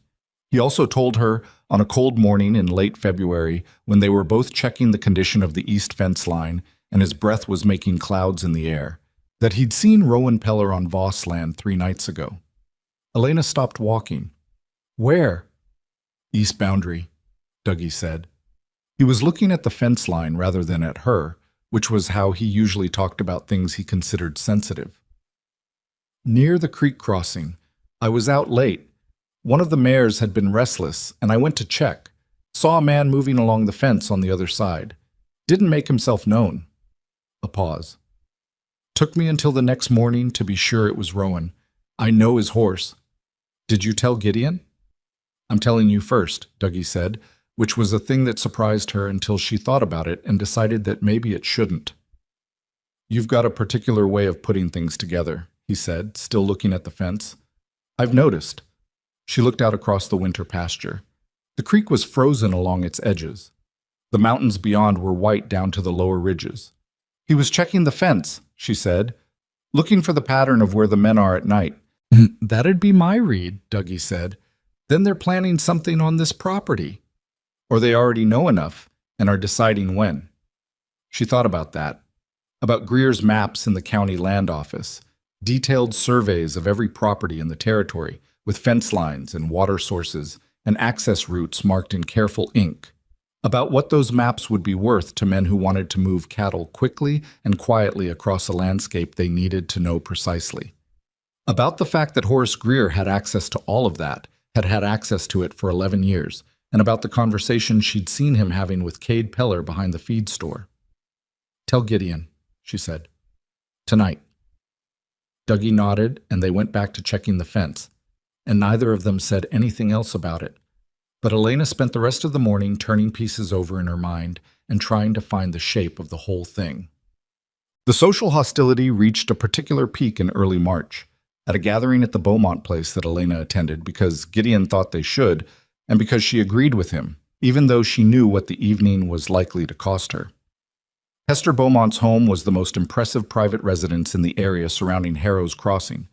He also told her, on a cold morning in late February, when they were both checking the condition of the east fence line and his breath was making clouds in the air, that he'd seen Rowan Peller on Voss land 3 nights ago. Elena stopped walking. "Where?" "East boundary," Dougie said. He was looking at the fence line rather than at her, which was how he usually talked about things he considered sensitive. "Near the creek crossing. I was out late. One of the mares had been restless, and I went to check. Saw a man moving along the fence on the other side. Didn't make himself known." A pause. "Took me until the next morning to be sure it was Rowan. I know his horse." "Did you tell Gideon?" "I'm telling you first," Dougie said, which was a thing that surprised her until she thought about it and decided that maybe it shouldn't. "You've got a particular way of putting things together," he said, still looking at the fence. "I've noticed." She looked out across the winter pasture. The creek was frozen along its edges. The mountains beyond were white down to the lower ridges. "He was checking the fence," she said, "looking for the pattern of where the men are at night." "That'd be my read," Dougie said. "Then they're planning something on this property. Or they already know enough and are deciding when." She thought about that, about Greer's maps in the county land office, detailed surveys of every property in the territory, with fence lines and water sources and access routes marked in careful ink, about what those maps would be worth to men who wanted to move cattle quickly and quietly across a landscape they needed to know precisely. About the fact that Horace Greer had access to all of that, had had access to it for 11 years, and about the conversation she'd seen him having with Cade Peller behind the feed store. "Tell Gideon," she said. "Tonight." Dougie nodded, and they went back to checking the fence, and neither of them said anything else about it. But Elena spent the rest of the morning turning pieces over in her mind and trying to find the shape of the whole thing. The social hostility reached a particular peak in early March, at a gathering at the Beaumont place that Elena attended because Gideon thought they should, and because she agreed with him, even though she knew what the evening was likely to cost her. Hester Beaumont's home was the most impressive private residence in the area surrounding Harrow's Crossing,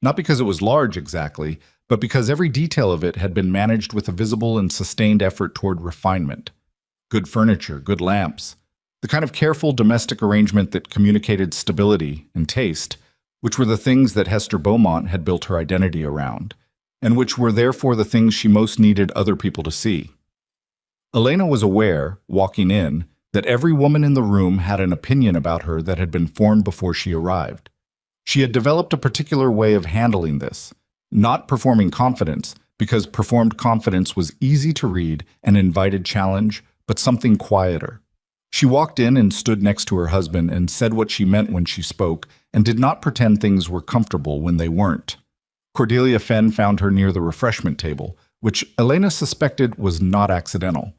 not because it was large exactly, but because every detail of it had been managed with a visible and sustained effort toward refinement. Good furniture, good lamps, the kind of careful domestic arrangement that communicated stability and taste, which were the things that Hester Beaumont had built her identity around, and which were therefore the things she most needed other people to see. Elena was aware, walking in, that every woman in the room had an opinion about her that had been formed before she arrived. She had developed a particular way of handling this, not performing confidence, because performed confidence was easy to read and invited challenge, but something quieter. She walked in and stood next to her husband and said what she meant when she spoke, and did not pretend things were comfortable when they weren't. Cordelia Fenn found her near the refreshment table, which Elena suspected was not accidental.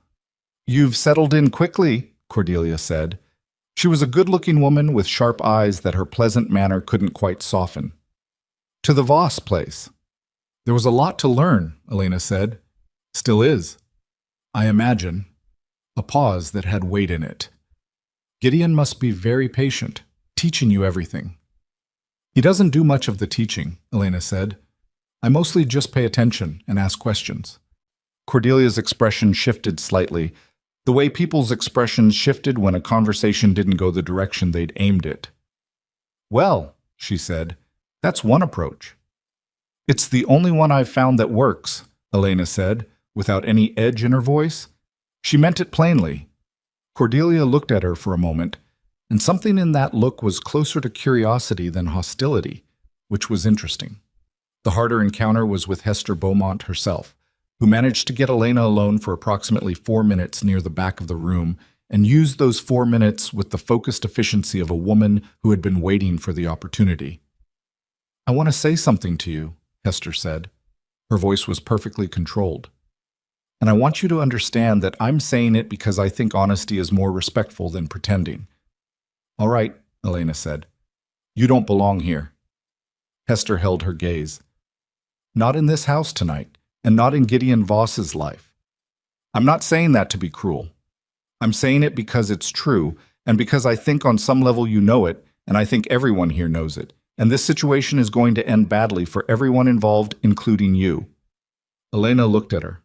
"You've settled in quickly," Cordelia said. She was a good-looking woman with sharp eyes that her pleasant manner couldn't quite soften. "To the Voss place." "There was a lot to learn," Elena said. "Still is, I imagine." A pause that had weight in it. "Gideon must be very patient, teaching you everything." "He doesn't do much of the teaching," Elena said. "I mostly just pay attention and ask questions." Cordelia's expression shifted slightly, the way people's expressions shifted when a conversation didn't go the direction they'd aimed it. Well, she said, that's one approach. It's the only one I've found that works, Elena said, without any edge in her voice. She meant it plainly. Cordelia looked at her for a moment, and something in that look was closer to curiosity than hostility, which was interesting. The harder encounter was with Hester Beaumont herself, who managed to get Elena alone for approximately 4 minutes near the back of the room and used those 4 minutes with the focused efficiency of a woman who had been waiting for the opportunity. I want to say something to you, Hester said. Her voice was perfectly controlled. And I want you to understand that I'm saying it because I think honesty is more respectful than pretending. All right, Elena said. You don't belong here. Hester held her gaze. Not in this house tonight, and not in Gideon Voss's life. I'm not saying that to be cruel. I'm saying it because it's true, and because I think on some level you know it, and I think everyone here knows it, and this situation is going to end badly for everyone involved, including you. Elena looked at her.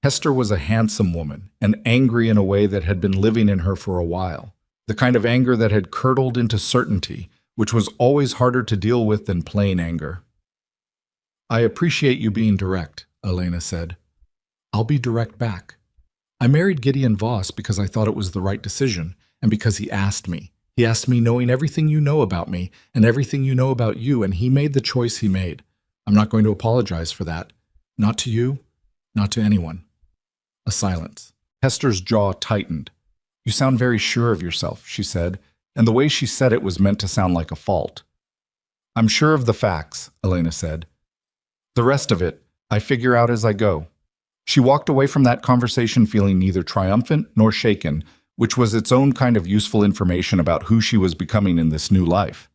Hester was a handsome woman, and angry in a way that had been living in her for a while, the kind of anger that had curdled into certainty, which was always harder to deal with than plain anger. I appreciate you being direct, Elena said. I'll be direct back. I married Gideon Voss because I thought it was the right decision, and because he asked me. He asked me knowing everything you know about me, and everything you know about you, and he made the choice he made. I'm not going to apologize for that. Not to you, not to anyone. A silence. Hester's jaw tightened. You sound very sure of yourself, she said, and the way she said it was meant to sound like a fault. I'm sure of the facts, Elena said. The rest of it, I figure out as I go. She walked away from that conversation feeling neither triumphant nor shaken, which was its own kind of useful information about who she was becoming in this new life.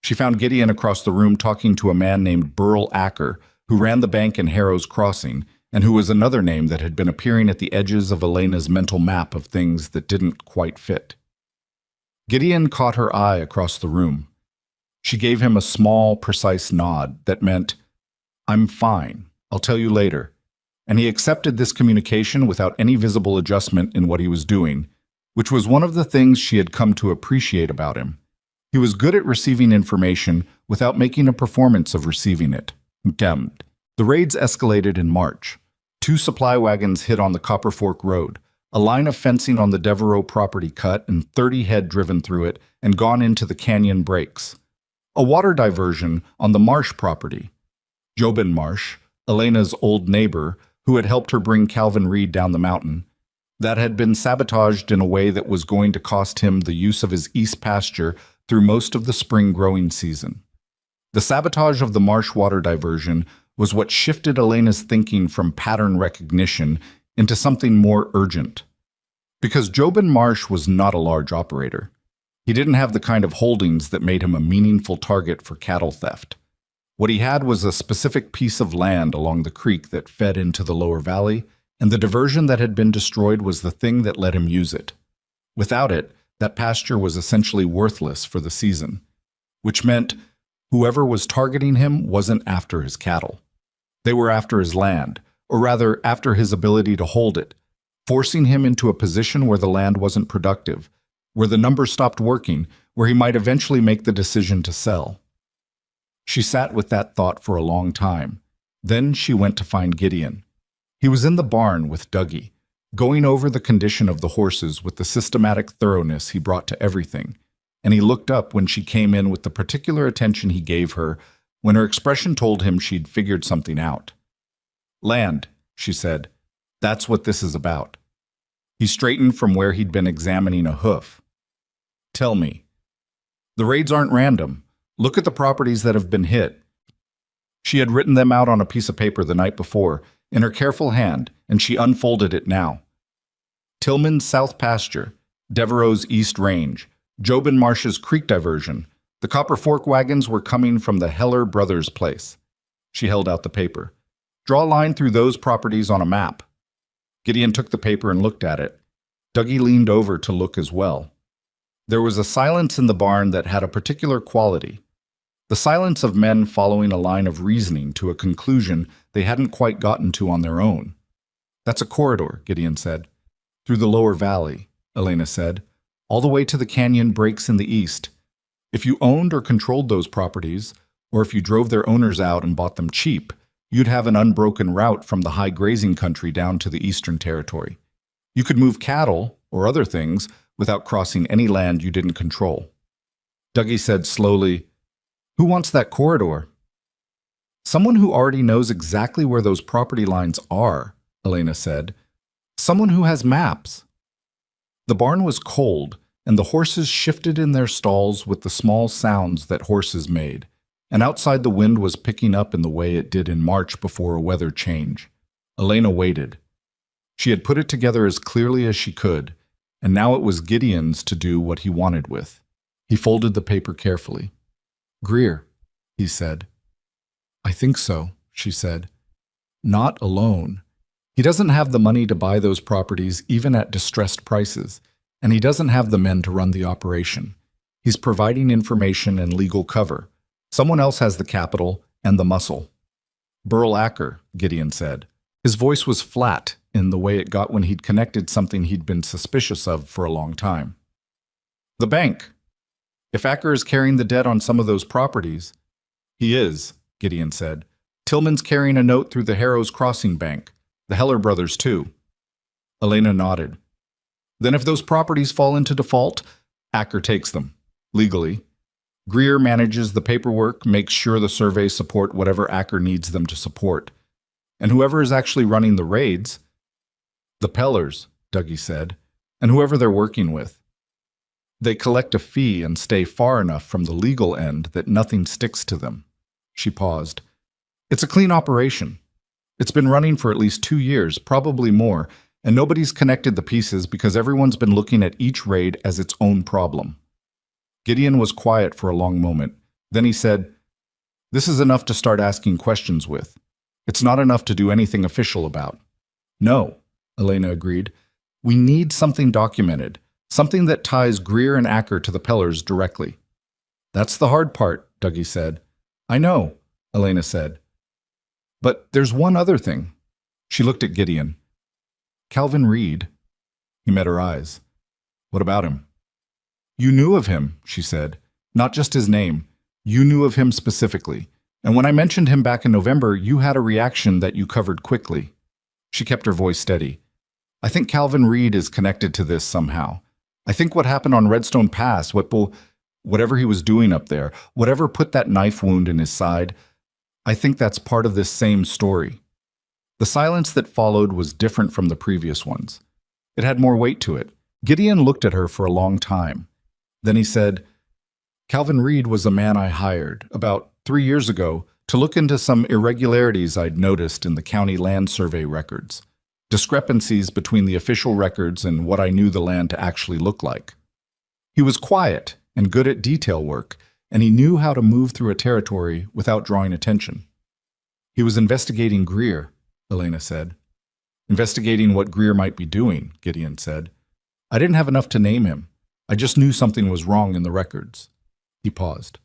She found Gideon across the room talking to a man named Burl Acker, who ran the bank in Harrow's Crossing, and who was another name that had been appearing at the edges of Elena's mental map of things that didn't quite fit. Gideon caught her eye across the room. She gave him a small, precise nod that meant, I'm fine, I'll tell you later, and he accepted this communication without any visible adjustment in what he was doing, which was one of the things she had come to appreciate about him. He was good at receiving information without making a performance of receiving it. The raids escalated in March. 2 supply wagons hit on the Copper Fork Road, a line of fencing on the Devereaux property cut and 30 head driven through it and gone into the canyon breaks. A water diversion on the Marsh property. Jobin Marsh, Elena's old neighbor, who had helped her bring Calvin Reed down the mountain, that had been sabotaged in a way that was going to cost him the use of his east pasture through most of the spring growing season. The sabotage of the Marsh water diversion was what shifted Elena's thinking from pattern recognition into something more urgent. Because Jobin Marsh was not a large operator. He didn't have the kind of holdings that made him a meaningful target for cattle theft. What he had was a specific piece of land along the creek that fed into the lower valley, and the diversion that had been destroyed was the thing that let him use it. Without it, that pasture was essentially worthless for the season, which meant whoever was targeting him wasn't after his cattle. They were after his land, or rather after his ability to hold it, forcing him into a position where the land wasn't productive, where the numbers stopped working, where he might eventually make the decision to sell. She sat with that thought for a long time. Then she went to find Gideon. He was in the barn with Dougie, going over the condition of the horses with the systematic thoroughness he brought to everything, and he looked up when she came in with the particular attention he gave her, when her expression told him she'd figured something out. Land, she said. That's what this is about. He straightened from where he'd been examining a hoof. Tell me. The raids aren't random. Look at the properties that have been hit. She had written them out on a piece of paper the night before, in her careful hand, and she unfolded it now. Tillman's South Pasture, Devereaux's East Range, Jobin Marsh's Creek Diversion. The Copper Fork wagons were coming from the Heller Brothers' place. She held out the paper. Draw a line through those properties on a map. Gideon took the paper and looked at it. Dougie leaned over to look as well. There was a silence in the barn that had a particular quality. The silence of men following a line of reasoning to a conclusion they hadn't quite gotten to on their own. That's a corridor, Gideon said. Through the lower valley, Elena said. All the way to the canyon breaks in the east. If you owned or controlled those properties, or if you drove their owners out and bought them cheap, you'd have an unbroken route from the high grazing country down to the eastern territory. You could move cattle, or other things, without crossing any land you didn't control. Dougie said slowly, "Who wants that corridor?" "Someone who already knows exactly where those property lines are," Elena said. "Someone who has maps." The barn was cold, and the horses shifted in their stalls with the small sounds that horses made, and outside the wind was picking up in the way it did in March before a weather change. Elena waited. She had put it together as clearly as she could, and now it was Gideon's to do what he wanted with. He folded the paper carefully. "Greer," he said. "I think so," she said. "Not alone. He doesn't have the money to buy those properties even at distressed prices, and he doesn't have the men to run the operation. He's providing information and legal cover. Someone else has the capital and the muscle." "Burl Acker," Gideon said. His voice was flat in the way it got when he'd connected something he'd been suspicious of for a long time. "The bank. If Acker is carrying the debt on some of those properties—" "He is," Gideon said. "Tillman's carrying a note through the Harrows Crossing Bank. The Heller brothers, too." Elena nodded. "Then if those properties fall into default, Acker takes them, legally. Greer manages the paperwork, makes sure the surveys support whatever Acker needs them to support. And whoever is actually running the raids—" "The Pellers," Dougie said, "and whoever they're working with. They collect a fee and stay far enough from the legal end that nothing sticks to them." She paused. "It's a clean operation. It's been running for at least 2 years, probably more, and nobody's connected the pieces because everyone's been looking at each raid as its own problem." Gideon was quiet for a long moment. Then he said, "This is enough to start asking questions with. It's not enough to do anything official about." "No," Elena agreed. "We need something documented, something that ties Greer and Acker to the Pellers directly." "That's the hard part," Dougie said. "I know," Elena said. "But there's one other thing." She looked at Gideon. "Calvin Reed." He met her eyes. "What about him?" "You knew of him," she said. "Not just his name. You knew of him specifically. And when I mentioned him back in November, you had a reaction that you covered quickly." She kept her voice steady. "I think Calvin Reed is connected to this somehow. I think what happened on Redstone Pass, whatever he was doing up there, whatever put that knife wound in his side, I think that's part of this same story." The silence that followed was different from the previous ones. It had more weight to it. Gideon looked at her for a long time. Then he said, "Calvin Reed was a man I hired, about 3 years ago, to look into some irregularities I'd noticed in the county land survey records. Discrepancies between the official records and what I knew the land to actually look like. He was quiet and good at detail work, and he knew how to move through a territory without drawing attention." "He was investigating Greer," Elena said. "Investigating what Greer might be doing," Gideon said. "I didn't have enough to name him. I just knew something was wrong in the records." He paused.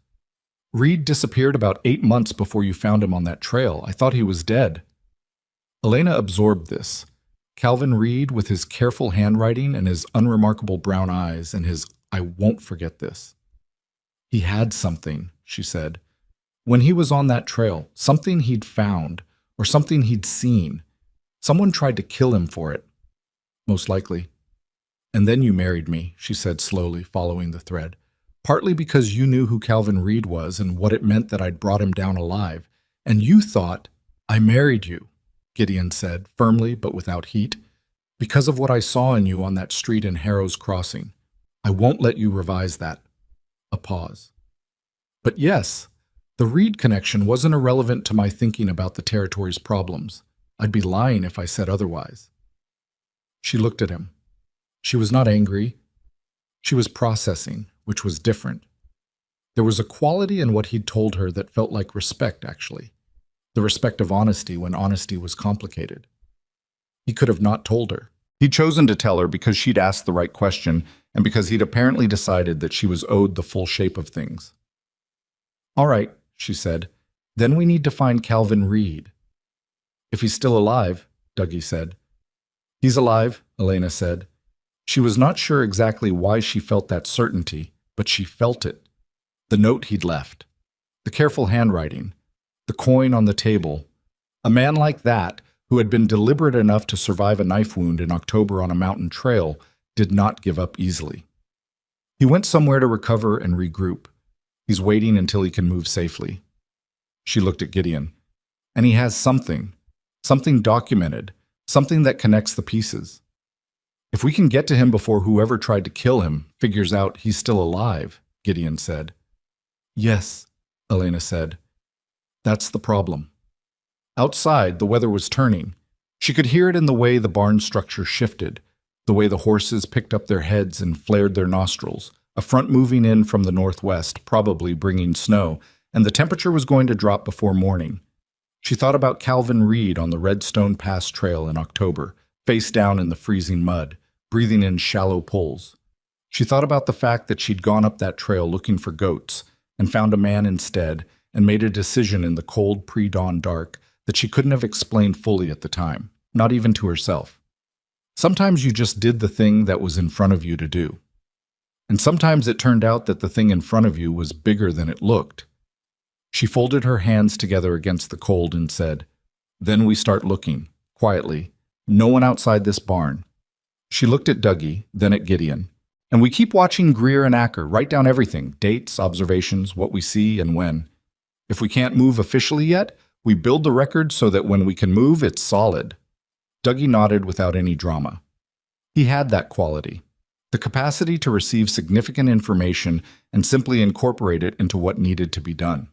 "Reed disappeared about 8 months before you found him on that trail. I thought he was dead." Elena absorbed this. Calvin Reed, with his careful handwriting and his unremarkable brown eyes and his "I won't forget this." "He had something," she said. "When he was on that trail, something he'd found, or something he'd seen. Someone tried to kill him for it. Most likely. And then you married me," she said slowly, following the thread. "Partly because you knew who Calvin Reed was and what it meant that I'd brought him down alive. And you thought—" "I married you," Gideon said, firmly but without heat, "because of what I saw in you on that street in Harrows Crossing. I won't let you revise that." A pause. "But yes, the Reed connection wasn't irrelevant to my thinking about the territory's problems. I'd be lying if I said otherwise." She looked at him. She was not angry. She was processing, which was different. There was a quality in what he'd told her that felt like respect, actually. The respect of honesty when honesty was complicated. He could have not told her. He'd chosen to tell her because she'd asked the right question and because he'd apparently decided that she was owed the full shape of things. "All right," she said. "Then we need to find Calvin Reed." "If he's still alive," Dougie said. He's alive, Elena said. She was not sure exactly why she felt that certainty, but she felt it. The note he'd left, the careful handwriting, the coin on the table. A man like that, who had been deliberate enough to survive a knife wound in October on a mountain trail, did not give up easily. He went somewhere to recover and regroup. He's waiting until he can move safely. She looked at Gideon. And he has something documented, something that connects the pieces. If we can get to him before whoever tried to kill him figures out he's still alive, Gideon said. Yes, Elena said. That's the problem. Outside, the weather was turning. She could hear it in the way the barn structure shifted, the way the horses picked up their heads and flared their nostrils, a front moving in from the northwest, probably bringing snow, and the temperature was going to drop before morning. She thought about Calvin Reed on the Redstone Pass Trail in October, face down in the freezing mud, breathing in shallow pulls. She thought about the fact that she'd gone up that trail looking for goats and found a man instead and made a decision in the cold pre-dawn dark that she couldn't have explained fully at the time, not even to herself. Sometimes you just did the thing that was in front of you to do. And sometimes it turned out that the thing in front of you was bigger than it looked. She folded her hands together against the cold and said, Then we start looking, quietly. No one outside this barn. She looked at Dougie, then at Gideon. And we keep watching Greer and Acker, write down everything, dates, observations, what we see and when. If we can't move officially yet, we build the record so that when we can move, it's solid. Dougie nodded without any drama. He had that quality, the capacity to receive significant information and simply incorporate it into what needed to be done.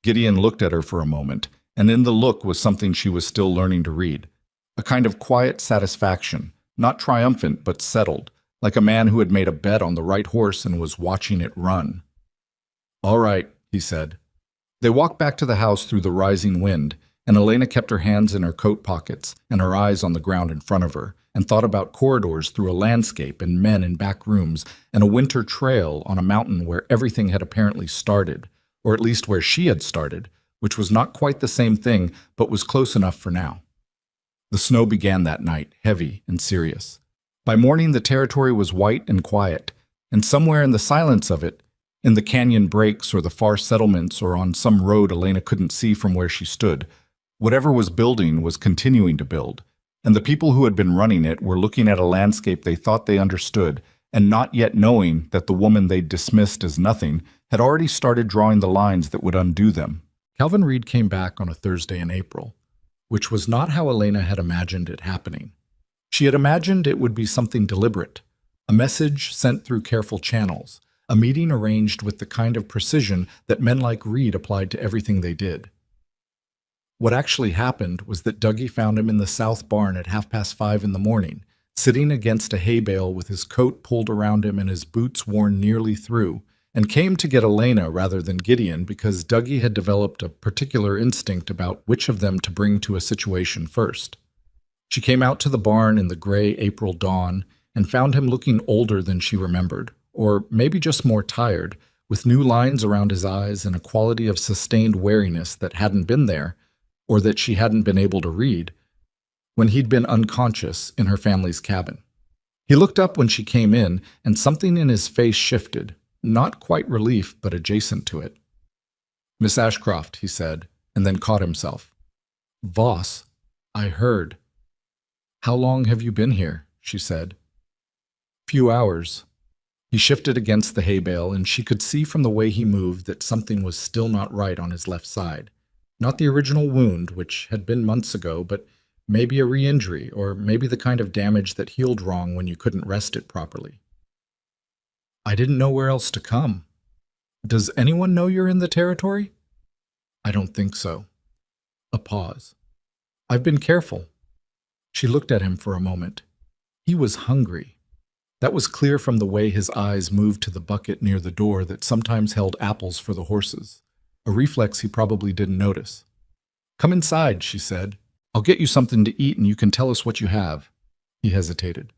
Gideon looked at her for a moment, and in the look was something she was still learning to read, a kind of quiet satisfaction, not triumphant but settled, like a man who had made a bet on the right horse and was watching it run. All right, he said. They walked back to the house through the rising wind, and Elena kept her hands in her coat pockets and her eyes on the ground in front of her, and thought about corridors through a landscape and men in back rooms and a winter trail on a mountain where everything had apparently started, or at least where she had started, which was not quite the same thing, but was close enough for now. The snow began that night, heavy and serious. By morning, the territory was white and quiet, and somewhere in the silence of it, in the canyon breaks or the far settlements or on some road Elena couldn't see from where she stood, whatever was building was continuing to build, and the people who had been running it were looking at a landscape they thought they understood, and not yet knowing that the woman they'd dismissed as nothing had already started drawing the lines that would undo them. Calvin Reed came back on a Thursday in April, which was not how Elena had imagined it happening. She had imagined it would be something deliberate, a message sent through careful channels, a meeting arranged with the kind of precision that men like Reed applied to everything they did. What actually happened was that Dougie found him in the south barn at 5:30 in the morning, sitting against a hay bale with his coat pulled around him and his boots worn nearly through, and came to get Elena rather than Gideon because Dougie had developed a particular instinct about which of them to bring to a situation first. She came out to the barn in the gray April dawn and found him looking older than she remembered, or maybe just more tired, with new lines around his eyes and a quality of sustained wariness that hadn't been there, or that she hadn't been able to read, when he'd been unconscious in her family's cabin. He looked up when she came in, and something in his face shifted, not quite relief, but adjacent to it. "Miss Ashcroft," he said, and then caught himself. "Voss, I heard." "How long have you been here?" she said. "Few hours." He shifted against the hay bale, and she could see from the way he moved that something was still not right on his left side. Not the original wound, which had been months ago, but maybe a re-injury, or maybe the kind of damage that healed wrong when you couldn't rest it properly. "I didn't know where else to come. Does anyone know you're in the territory?" "I don't think so." A pause. "I've been careful." She looked at him for a moment. He was hungry. That was clear from the way his eyes moved to the bucket near the door that sometimes held apples for the horses, a reflex he probably didn't notice. "Come inside," she said. "I'll get you something to eat and you can tell us what you have." He hesitated.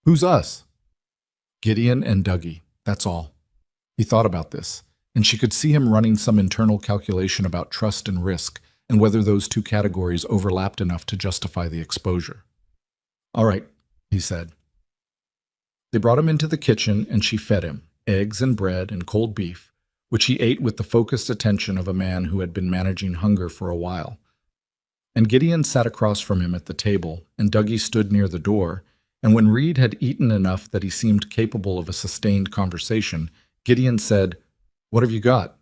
"Who's us?" "Gideon and Dougie, that's all." He thought about this, and she could see him running some internal calculation about trust and risk, and whether those two categories overlapped enough to justify the exposure. All right, he said. They brought him into the kitchen and she fed him eggs and bread and cold beef, which he ate with the focused attention of a man who had been managing hunger for a while. And Gideon sat across from him at the table, and Dougie stood near the door, and when Reed had eaten enough that he seemed capable of a sustained conversation, Gideon said, "What have you got?"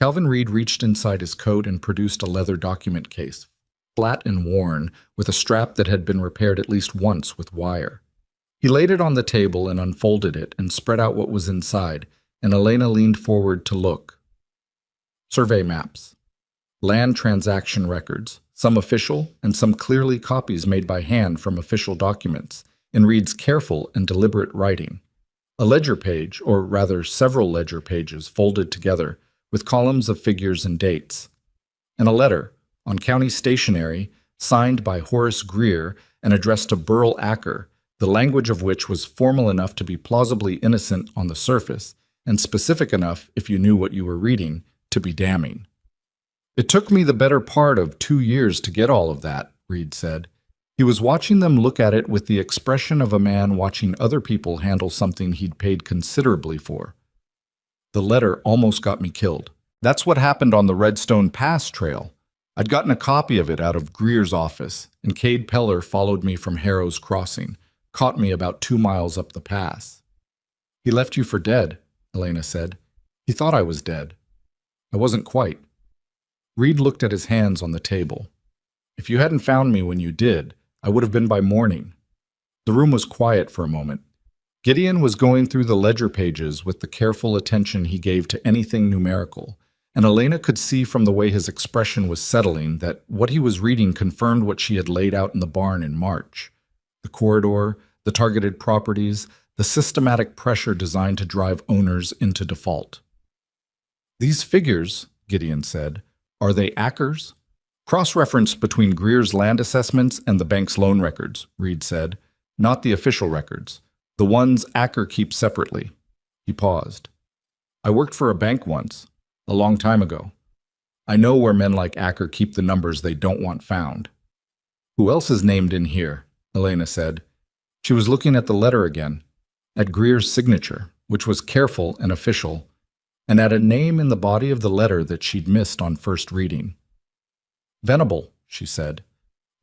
Calvin Reed reached inside his coat and produced a leather document case, flat and worn, with a strap that had been repaired at least once with wire. He laid it on the table and unfolded it and spread out what was inside, and Elena leaned forward to look. Survey maps, land transaction records, some official and some clearly copies made by hand from official documents, in Reed's careful and deliberate writing. A ledger page, or rather several ledger pages folded together, with columns of figures and dates. And a letter, on county stationery, signed by Horace Greer and addressed to Burl Acker, the language of which was formal enough to be plausibly innocent on the surface, and specific enough, if you knew what you were reading, to be damning. "It took me the better part of 2 years to get all of that," Reed said. He was watching them look at it with the expression of a man watching other people handle something he'd paid considerably for. "The letter almost got me killed. That's what happened on the Redstone Pass trail. I'd gotten a copy of it out of Greer's office, and Cade Peller followed me from Harrow's Crossing, caught me about 2 miles up the pass." "He left you for dead," Elena said. "He thought I was dead. I wasn't quite." Reed looked at his hands on the table. "If you hadn't found me when you did, I would have been by morning." The room was quiet for a moment. Gideon was going through the ledger pages with the careful attention he gave to anything numerical, and Elena could see from the way his expression was settling that what he was reading confirmed what she had laid out in the barn in March. The corridor, the targeted properties, the systematic pressure designed to drive owners into default. "These figures," Gideon said, "are they Acker's?" "Cross-reference between Greer's land assessments and the bank's loan records," Reed said, "not the official records. The ones Acker keeps separately." He paused. "I worked for a bank once, a long time ago. I know where men like Acker keep the numbers they don't want found." "Who else is named in here?" Elena said. She was looking at the letter again, at Greer's signature, which was careful and official, and at a name in the body of the letter that she'd missed on first reading. "Venable," she said.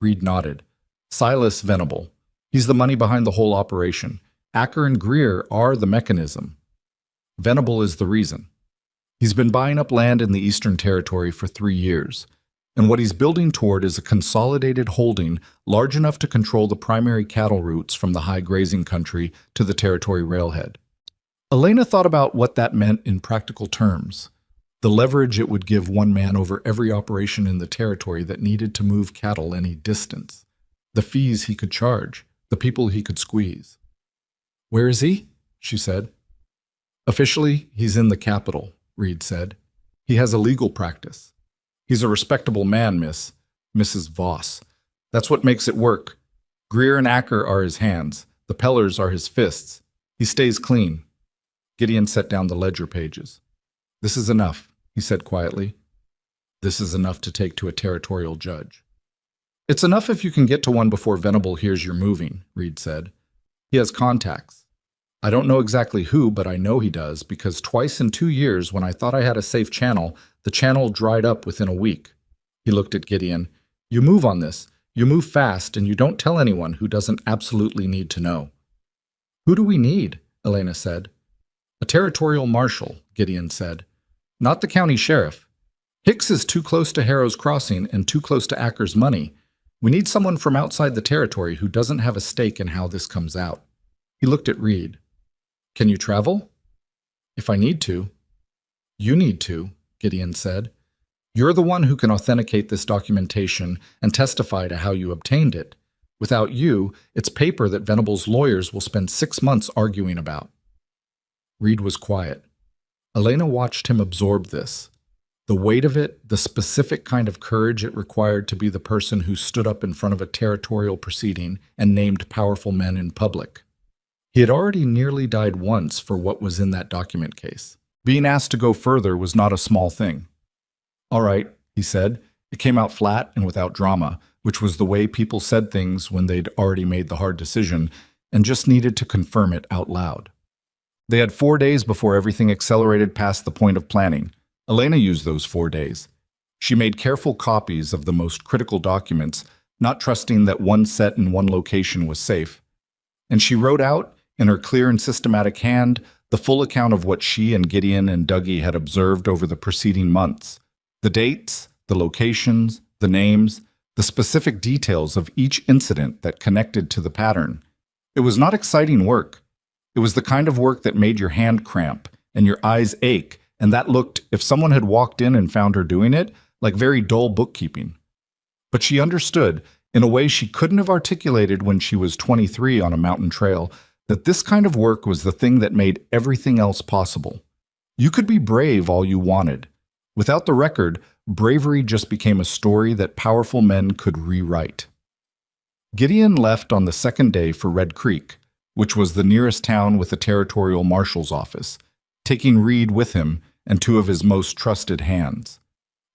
Reed nodded. "Silas Venable. He's the money behind the whole operation. Acker and Greer are the mechanism. Venable is the reason. He's been buying up land in the Eastern Territory for 3 years, and what he's building toward is a consolidated holding large enough to control the primary cattle routes from the high grazing country to the territory railhead." Elena thought about what that meant in practical terms. The leverage it would give one man over every operation in the territory that needed to move cattle any distance. The fees he could charge, the people he could squeeze. "Where is he?" she said. "Officially, he's in the capital," Reed said. "He has a legal practice. He's a respectable man, Mrs. Voss. That's what makes it work. Greer and Acker are his hands. The Pellers are his fists. He stays clean." Gideon set down the ledger pages. "This is enough," he said quietly. "This is enough to take to a territorial judge." "It's enough if you can get to one before Venable hears you're moving," Reed said. "He has contacts. I don't know exactly who, but I know he does, because twice in 2 years, when I thought I had a safe channel, the channel dried up within a week." He looked at Gideon. "You move on this. You move fast, and you don't tell anyone who doesn't absolutely need to know." "Who do we need?" Elena said. "A territorial marshal," Gideon said. "Not the county sheriff. Hicks is too close to Harrow's Crossing and too close to Acker's money. We need someone from outside the territory who doesn't have a stake in how this comes out." He looked at Reed. "Can you travel?" "If I need to." "You need to," Gideon said. "You're the one who can authenticate this documentation and testify to how you obtained it. Without you, it's paper that Venable's lawyers will spend 6 months arguing about." Reed was quiet. Elena watched him absorb this. The weight of it, the specific kind of courage it required to be the person who stood up in front of a territorial proceeding and named powerful men in public. He had already nearly died once for what was in that document case. Being asked to go further was not a small thing. "All right," he said. It came out flat and without drama, which was the way people said things when they'd already made the hard decision and just needed to confirm it out loud. They had 4 days before everything accelerated past the point of planning. Elena used those 4 days. She made careful copies of the most critical documents, not trusting that one set in one location was safe. And she wrote out, in her clear and systematic hand, the full account of what she and Gideon and Dougie had observed over the preceding months. The dates, the locations, the names, the specific details of each incident that connected to the pattern. It was not exciting work. It was the kind of work that made your hand cramp and your eyes ache, and that looked, if someone had walked in and found her doing it, like very dull bookkeeping. But she understood, in a way she couldn't have articulated when she was 23 on a mountain trail, that this kind of work was the thing that made everything else possible. You could be brave all you wanted. Without the record, bravery just became a story that powerful men could rewrite. Gideon left on the second day for Red Creek, which was the nearest town with a territorial marshal's office, taking Reed with him and two of his most trusted hands.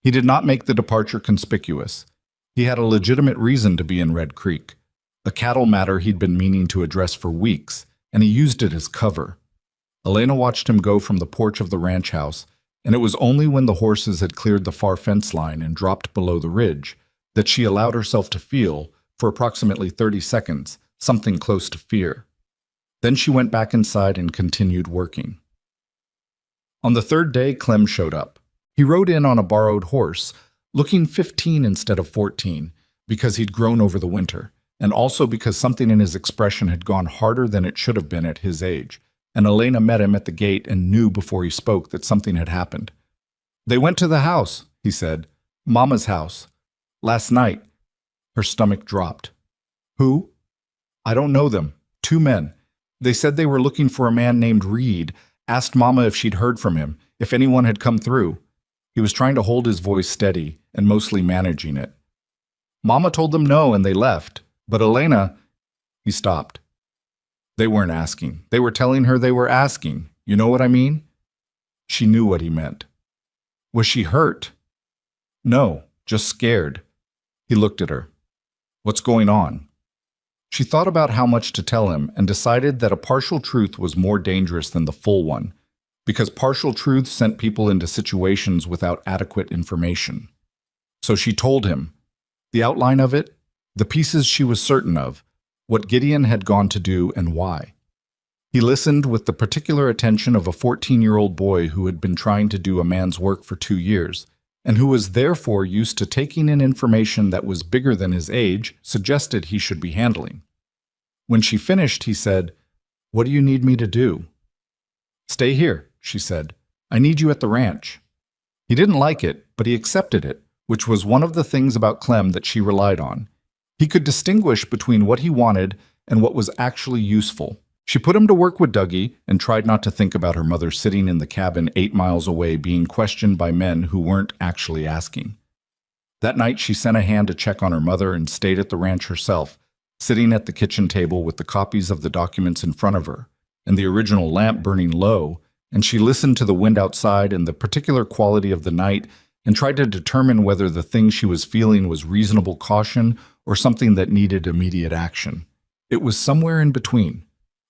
He did not make the departure conspicuous. He had a legitimate reason to be in Red Creek, a cattle matter he'd been meaning to address for weeks, and he used it as cover. Elena watched him go from the porch of the ranch house, and it was only when the horses had cleared the far fence line and dropped below the ridge that she allowed herself to feel, for approximately 30 seconds, something close to fear. Then she went back inside and continued working. On the third day, Clem showed up. He rode in on a borrowed horse, looking 15 instead of 14, because he'd grown over the winter, and also because something in his expression had gone harder than it should have been at his age, and Elena met him at the gate and knew before he spoke that something had happened. "They went to the house," he said. "Mama's house. Last night." Her stomach dropped. "Who?" "I don't know them. 2 men. They said they were looking for a man named Reed, asked Mama if she'd heard from him, if anyone had come through." He was trying to hold his voice steady and mostly managing it. "Mama told them no and they left, but Elena—" He stopped. "They weren't asking. They were telling her they were asking. You know what I mean?" She knew what he meant. "Was she hurt?" "No, just scared." He looked at her. "What's going on?" She thought about how much to tell him and decided that a partial truth was more dangerous than the full one, because partial truths sent people into situations without adequate information. So she told him the outline of it, the pieces she was certain of, what Gideon had gone to do and why. He listened with the particular attention of a 14-year-old boy who had been trying to do a man's work for 2 years, and who was therefore used to taking in information that was bigger than his age suggested he should be handling. When she finished, he said, "What do you need me to do?" "Stay here," she said. "I need you at the ranch." He didn't like it, but he accepted it, which was one of the things about Clem that she relied on. He could distinguish between what he wanted and what was actually useful. She put him to work with Dougie and tried not to think about her mother sitting in the cabin 8 miles away being questioned by men who weren't actually asking. That night she sent a hand to check on her mother and stayed at the ranch herself, sitting at the kitchen table with the copies of the documents in front of her, and the original lamp burning low, and she listened to the wind outside and the particular quality of the night and tried to determine whether the thing she was feeling was reasonable caution or something that needed immediate action. It was somewhere in between,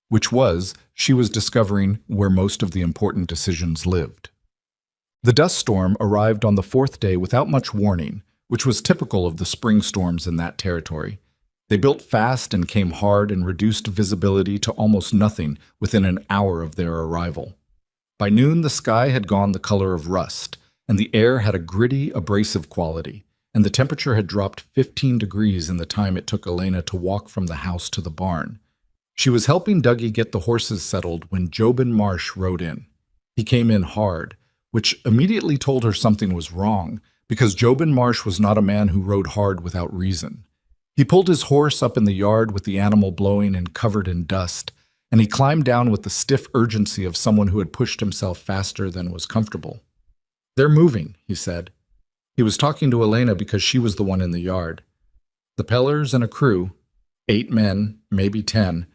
which was, she was discovering, where most of the important decisions lived. The dust storm arrived on the 4th day without much warning, which was typical of the spring storms in that territory. They built fast and came hard and reduced visibility to almost nothing within an hour of their arrival. By noon, the sky had gone the color of rust, and the air had a gritty, abrasive quality, and the temperature had dropped 15 degrees in the time it took Elena to walk from the house to the barn. She was helping Dougie get the horses settled when Jobin Marsh rode in. He came in hard, which immediately told her something was wrong, because Jobin Marsh was not a man who rode hard without reason. He pulled his horse up in the yard with the animal blowing and covered in dust, and he climbed down with the stiff urgency of someone who had pushed himself faster than was comfortable. "They're moving," he said. He was talking to Elena because she was the one in the yard. "The Pellers and a crew, 8 men, maybe 10.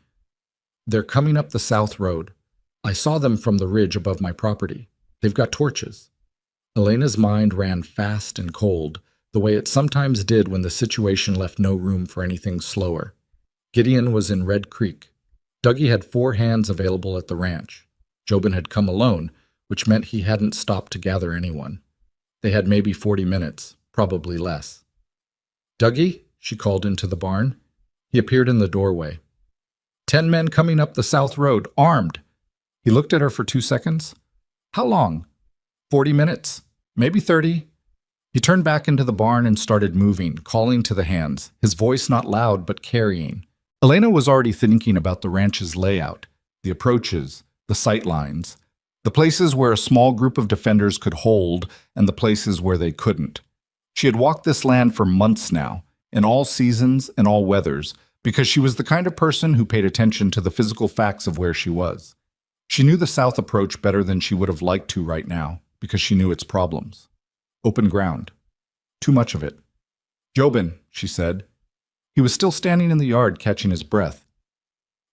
They're coming up the south road. I saw them from the ridge above my property. They've got torches." Elena's mind ran fast and cold, the way it sometimes did when the situation left no room for anything slower. Gideon was in Red Creek. Dougie had 4 hands available at the ranch. Jobin had come alone, which meant he hadn't stopped to gather anyone. They had maybe 40 minutes, probably less. "Dougie," she called into the barn. He appeared in the doorway. 10 men coming up the south road, armed." He looked at her for 2 seconds. "How long?" 40 minutes, maybe 30. He turned back into the barn and started moving, calling to the hands, his voice not loud but carrying. Elena was already thinking about the ranch's layout, the approaches, the sight lines, the places where a small group of defenders could hold and the places where they couldn't. She had walked this land for months now, in all seasons and all weathers, because she was the kind of person who paid attention to the physical facts of where she was. She knew the south approach better than she would have liked to right now, because she knew its problems. Open ground. Too much of it. "Jobin," she said. He was still standing in the yard, catching his breath.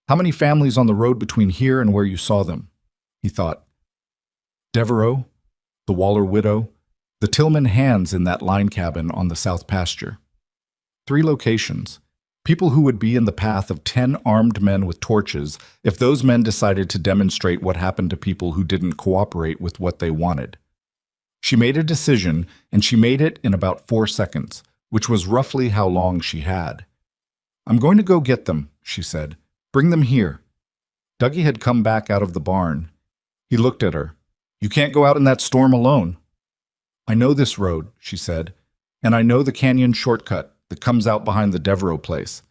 "How many families on the road between here and where you saw them?" He thought. Devereaux, the Waller widow, the Tillman hands in that line cabin on the south pasture. 3 locations. People who would be in the path of 10 armed men with torches if those men decided to demonstrate what happened to people who didn't cooperate with what they wanted. She made a decision, and she made it in about 4 seconds, which was roughly how long she had. "I'm going to go get them," she said. "Bring them here." Dougie had come back out of the barn. He looked at her. "You can't go out in that storm alone." "I know this road," she said, "and I know the canyon shortcut that comes out behind the Devereaux place.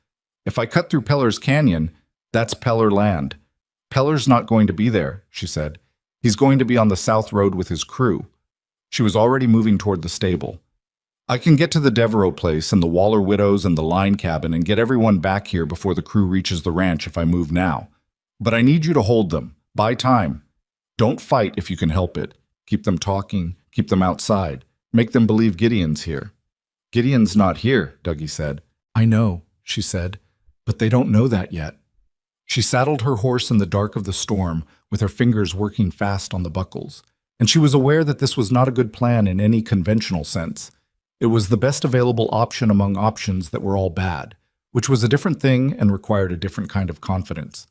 If I cut through Peller's Canyon, that's Peller land. Peller's not going to be there," she said. "He's going to be on the south road with his crew." She was already moving toward the stable. "I can get to the Devereaux place and the Waller widows and the line cabin and get everyone back here before the crew reaches the ranch if I move now. But I need you to hold them. Buy time. Don't fight if you can help it. Keep them talking. Keep them outside. Make them believe Gideon's here." "Gideon's not here," Dougie said. "I know," she said, "but they don't know that yet." She saddled her horse in the dark of the storm, with her fingers working fast on the buckles, and she was aware that this was not a good plan in any conventional sense. It was the best available option among options that were all bad, which was a different thing and required a different kind of confidence.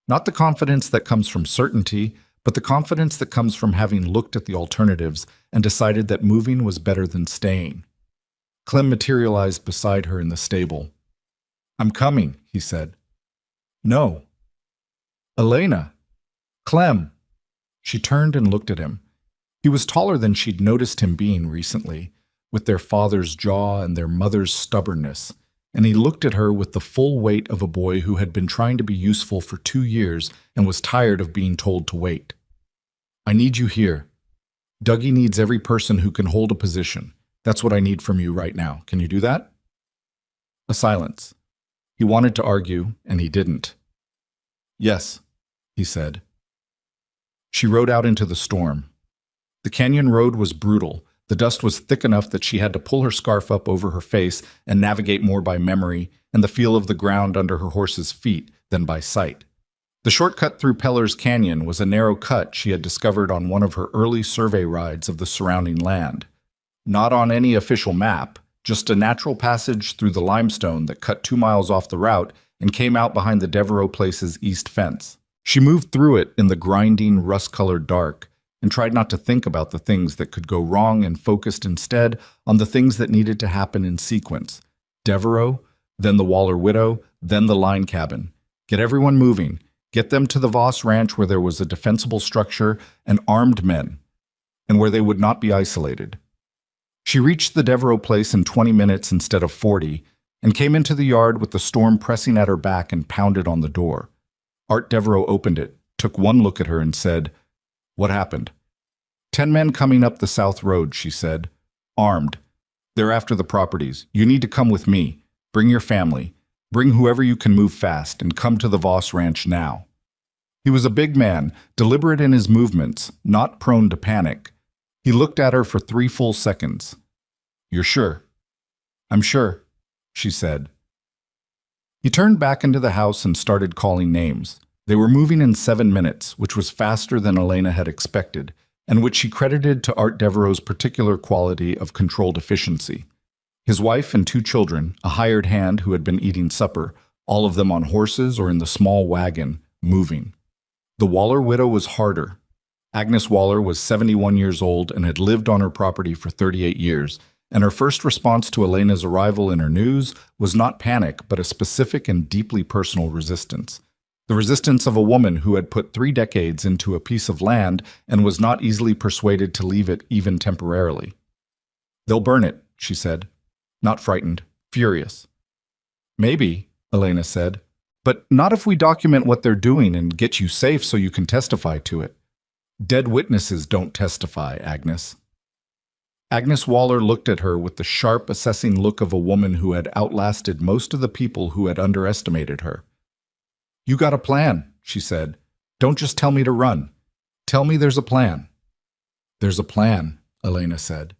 Not the confidence that comes from certainty, but the confidence that comes from having looked at the alternatives and decided that moving was better than staying. Clem materialized beside her in the stable. "I'm coming," he said. "No." "Elena." "Clem." She turned and looked at him. He was taller than she'd noticed him being recently, with their father's jaw and their mother's stubbornness, and he looked at her with the full weight of a boy who had been trying to be useful for 2 years and was tired of being told to wait. "I need you here. Dougie needs every person who can hold a position. That's what I need from you right now. Can you do that?" A silence. He wanted to argue, and he didn't. "Yes," he said. She rode out into the storm. The canyon road was brutal. The dust was thick enough that she had to pull her scarf up over her face and navigate more by memory and the feel of the ground under her horse's feet than by sight. The shortcut through Peller's Canyon was a narrow cut she had discovered on one of her early survey rides of the surrounding land. Not on any official map, just a natural passage through the limestone that cut 2 miles off the route and came out behind the Devereaux place's east fence. She moved through it in the grinding, rust-colored dark and tried not to think about the things that could go wrong and focused instead on the things that needed to happen in sequence. Devereaux, then the Waller widow, then the line cabin. Get everyone moving. Get them to the Voss Ranch where there was a defensible structure and armed men, and where they would not be isolated. She reached the Devereaux place in 20 minutes instead of 40, and came into the yard with the storm pressing at her back and pounded on the door. Art Devereaux opened it, took one look at her and said, "What happened?" 10 men coming up the south road," she said. "Armed. They're after the properties. You need to come with me. Bring your family. Bring whoever you can move fast, and come to the Voss Ranch now." He was a big man, deliberate in his movements, not prone to panic. He looked at her for 3 full seconds. "You're sure?" "I'm sure," she said. He turned back into the house and started calling names. They were moving in 7 minutes, which was faster than Elena had expected, and which she credited to Art Devereaux's particular quality of controlled efficiency. His wife and two children, a hired hand who had been eating supper, all of them on horses or in the small wagon, moving. The Waller widow was harder. Agnes Waller was 71 years old and had lived on her property for 38 years, and her first response to Elena's arrival in her news was not panic, but a specific and deeply personal resistance. The resistance of a woman who had put 3 decades into a piece of land and was not easily persuaded to leave it even temporarily. "They'll burn it," she said, not frightened, furious. "Maybe," Elena said, "but not if we document what they're doing and get you safe so you can testify to it." "Dead witnesses don't testify, Agnes." Agnes Waller looked at her with the sharp, assessing look of a woman who had outlasted most of the people who had underestimated her. "You got a plan," she said. "Don't just tell me to run. Tell me there's a plan." "There's a plan," Elena said.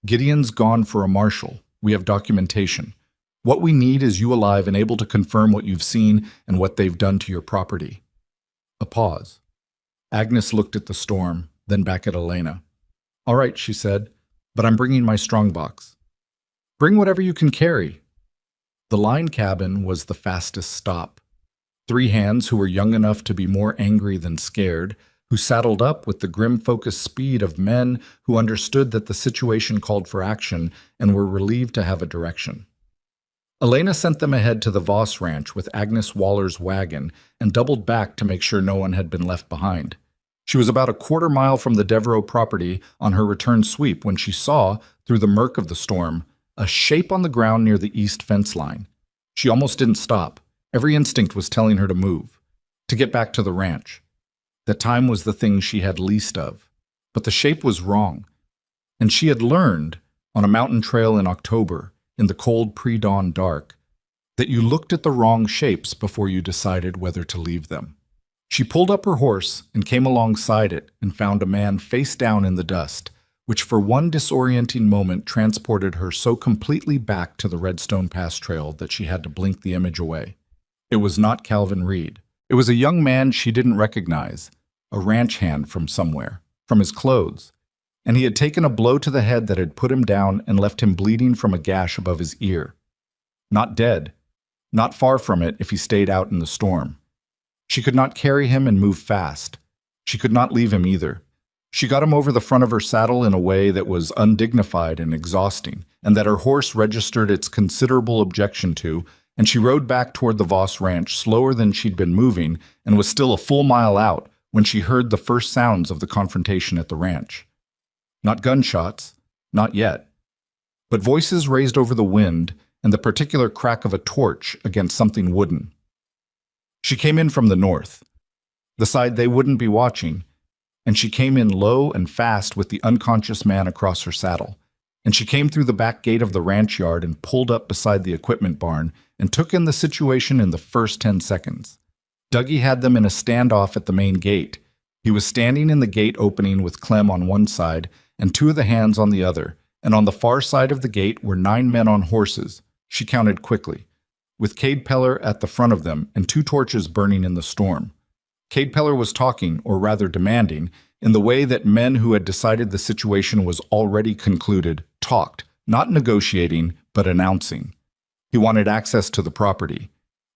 "Gideon's gone for a marshal. We have documentation. What we need is you alive and able to confirm what you've seen and what they've done to your property." A pause. Agnes looked at the storm, then back at Elena. "All right," she said, "but I'm bringing my strongbox." "Bring whatever you can carry." The line cabin was the fastest stop. 3 hands who were young enough to be more angry than scared, who saddled up with the grim focused speed of men who understood that the situation called for action and were relieved to have a direction. Elena sent them ahead to the Voss Ranch with Agnes Waller's wagon and doubled back to make sure no one had been left behind. She was about a quarter-mile from the Devereaux property on her return sweep when she saw, through the murk of the storm, a shape on the ground near the east fence line. She almost didn't stop. Every instinct was telling her to move, to get back to the ranch. That time was the thing she had least of. But the shape was wrong. And she had learned, on a mountain trail in October, in the cold pre-dawn dark, that you looked at the wrong shapes before you decided whether to leave them. She pulled up her horse and came alongside it and found a man face down in the dust, which for one disorienting moment transported her so completely back to the Redstone Pass trail that she had to blink the image away. It was not Calvin Reed. It was a young man she didn't recognize, a ranch hand from somewhere, from his clothes, and he had taken a blow to the head that had put him down and left him bleeding from a gash above his ear. Not dead, not far from it if he stayed out in the storm. She could not carry him and move fast. She could not leave him either. She got him over the front of her saddle in a way that was undignified and exhausting, and that her horse registered its considerable objection to, and she rode back toward the Voss Ranch slower than she'd been moving and was still a full mile out when she heard the first sounds of the confrontation at the ranch. Not gunshots, not yet, but voices raised over the wind and the particular crack of a torch against something wooden. She came in from the north, the side they wouldn't be watching, and she came in low and fast with the unconscious man across her saddle. And she came through the back gate of the ranch yard and pulled up beside the equipment barn and took in the situation in the first 10 seconds. Dougie had them in a standoff at the main gate. He was standing in the gate opening with Clem on one side and 2 of the hands on the other, and on the far side of the gate were 9 men on horses, she counted quickly, with Cade Peller at the front of them and 2 torches burning in the storm. Cade Peller was talking, or rather demanding, in the way that men who had decided the situation was already concluded talked, not negotiating, but announcing. He wanted access to the property.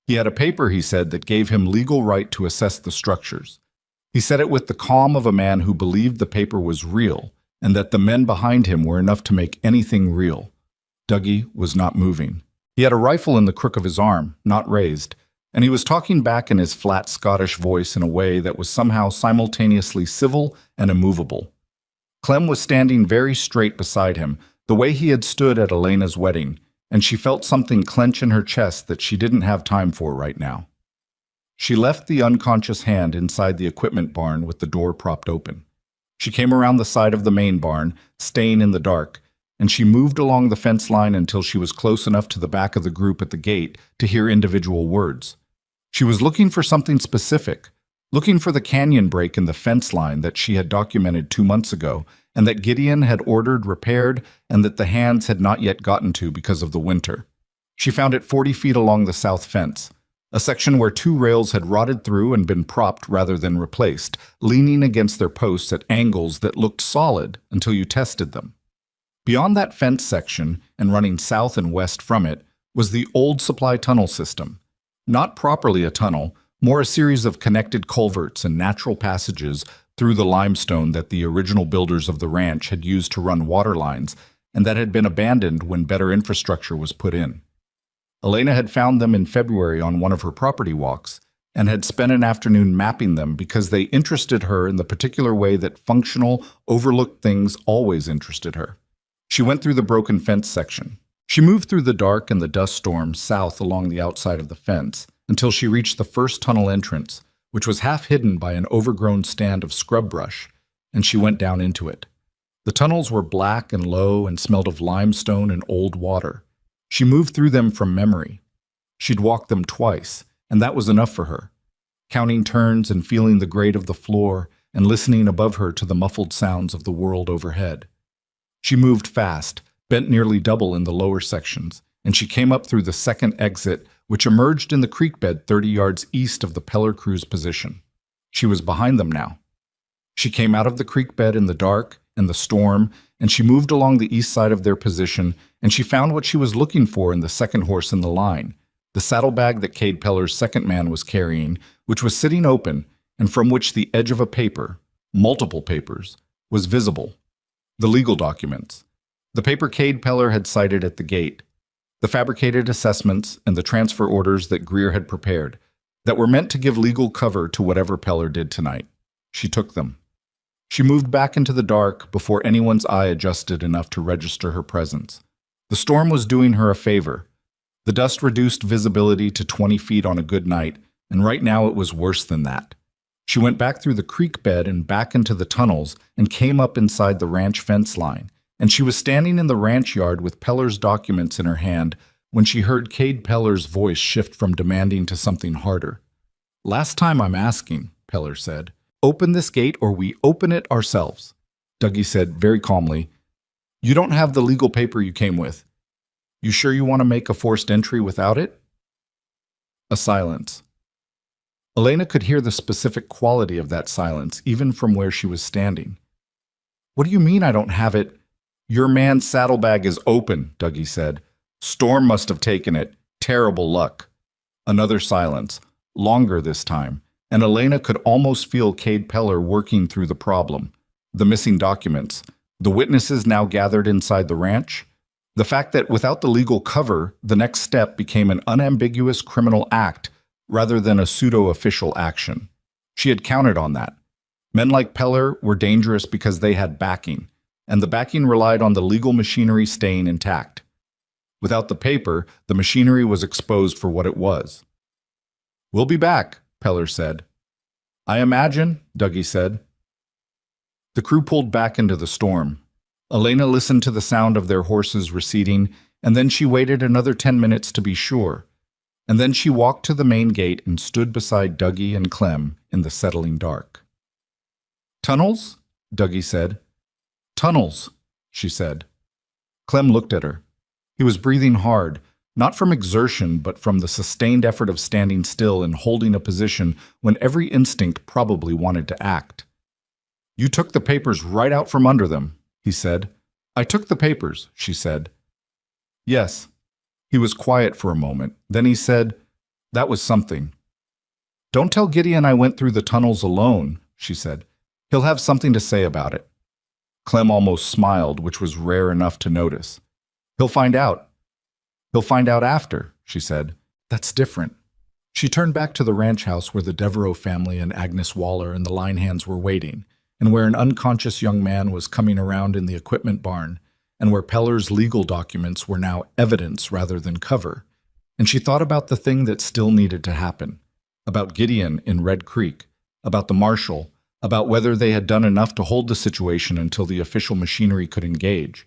He had a paper, he said, that gave him legal right to assess the structures. He said it with the calm of a man who believed the paper was real, and that the men behind him were enough to make anything real. Dougie was not moving. He had a rifle in the crook of his arm, not raised, and he was talking back in his flat Scottish voice in a way that was somehow simultaneously civil and immovable. Clem was standing very straight beside him, the way he had stood at Elena's wedding, and she felt something clench in her chest that she didn't have time for right now. She left the unconscious hand inside the equipment barn with the door propped open. She came around the side of the main barn, staying in the dark, and she moved along the fence line until she was close enough to the back of the group at the gate to hear individual words. She was looking for something specific, looking for the canyon break in the fence line that she had documented 2 months ago, and that Gideon had ordered repaired and that the hands had not yet gotten to because of the winter. She found it 40 feet along the south fence, a section where 2 rails had rotted through and been propped rather than replaced, leaning against their posts at angles that looked solid until you tested them. Beyond that fence section, and running south and west from it, was the old supply tunnel system. Not properly a tunnel, more a series of connected culverts and natural passages through the limestone that the original builders of the ranch had used to run water lines and that had been abandoned when better infrastructure was put in. Elena had found them in February on one of her property walks and had spent an afternoon mapping them because they interested her in the particular way that functional, overlooked things always interested her. She went through the broken fence section. She moved through the dark and the dust storm south along the outside of the fence until she reached the first tunnel entrance, which was half hidden by an overgrown stand of scrub brush, and she went down into it. The tunnels were black and low and smelled of limestone and old water. She moved through them from memory. She'd walked them twice, and that was enough for her, counting turns and feeling the grate of the floor and listening above her to the muffled sounds of the world overhead. She moved fast, bent nearly double in the lower sections, and she came up through the second exit, which emerged in the creek bed 30 yards east of the Peller crew's position. She was behind them now. She came out of the creek bed in the dark and the storm, and she moved along the east side of their position, and she found what she was looking for in the second horse in the line, the saddlebag that Cade Peller's second man was carrying, which was sitting open, and from which the edge of a paper, multiple papers, was visible. The legal documents. The paper Cade Peller had cited at the gate. The fabricated assessments and the transfer orders that Greer had prepared, that were meant to give legal cover to whatever Peller did tonight. She took them. She moved back into the dark before anyone's eye adjusted enough to register her presence. The storm was doing her a favor. The dust reduced visibility to 20 feet on a good night, and right now it was worse than that. She went back through the creek bed and back into the tunnels and came up inside the ranch fence line, and she was standing in the ranch yard with Peller's documents in her hand when she heard Cade Peller's voice shift from demanding to something harder. "Last time I'm asking," Peller said. "Open this gate or we open it ourselves." Dougie said very calmly, "You don't have the legal paper you came with. You sure you want to make a forced entry without it?" A silence. Elena could hear the specific quality of that silence, even from where she was standing. "What do you mean I don't have it?" "Your man's saddlebag is open," Dougie said. "Storm must have taken it. Terrible luck." Another silence, longer this time, and Elena could almost feel Cade Peller working through the problem. The missing documents, the witnesses now gathered inside the ranch, the fact that without the legal cover, the next step became an unambiguous criminal act rather than a pseudo-official action. She had counted on that. Men like Peller were dangerous because they had backing, and the backing relied on the legal machinery staying intact. Without the paper, the machinery was exposed for what it was. "We'll be back," Peller said. "I imagine," Dougie said. The crew pulled back into the storm. Elena listened to the sound of their horses receding, and then she waited another 10 minutes to be sure. And then she walked to the main gate and stood beside Dougie and Clem in the settling dark. "Tunnels?" Dougie said. "Tunnels," she said. Clem looked at her. He was breathing hard, not from exertion but from the sustained effort of standing still and holding a position when every instinct probably wanted to act. "You took the papers right out from under them," he said. "I took the papers," she said. "Yes." He was quiet for a moment. Then he said, "That was something." "Don't tell Gideon I went through the tunnels alone," she said. "He'll have something to say about it." Clem almost smiled, which was rare enough to notice. "He'll find out." "He'll find out after," she said. "That's different." She turned back to the ranch house where the Devereaux family and Agnes Waller and the line hands were waiting, and where an unconscious young man was coming around in the equipment barn, and where Peller's legal documents were now evidence rather than cover. And she thought about the thing that still needed to happen, about Gideon in Red Creek, about the marshal, about whether they had done enough to hold the situation until the official machinery could engage.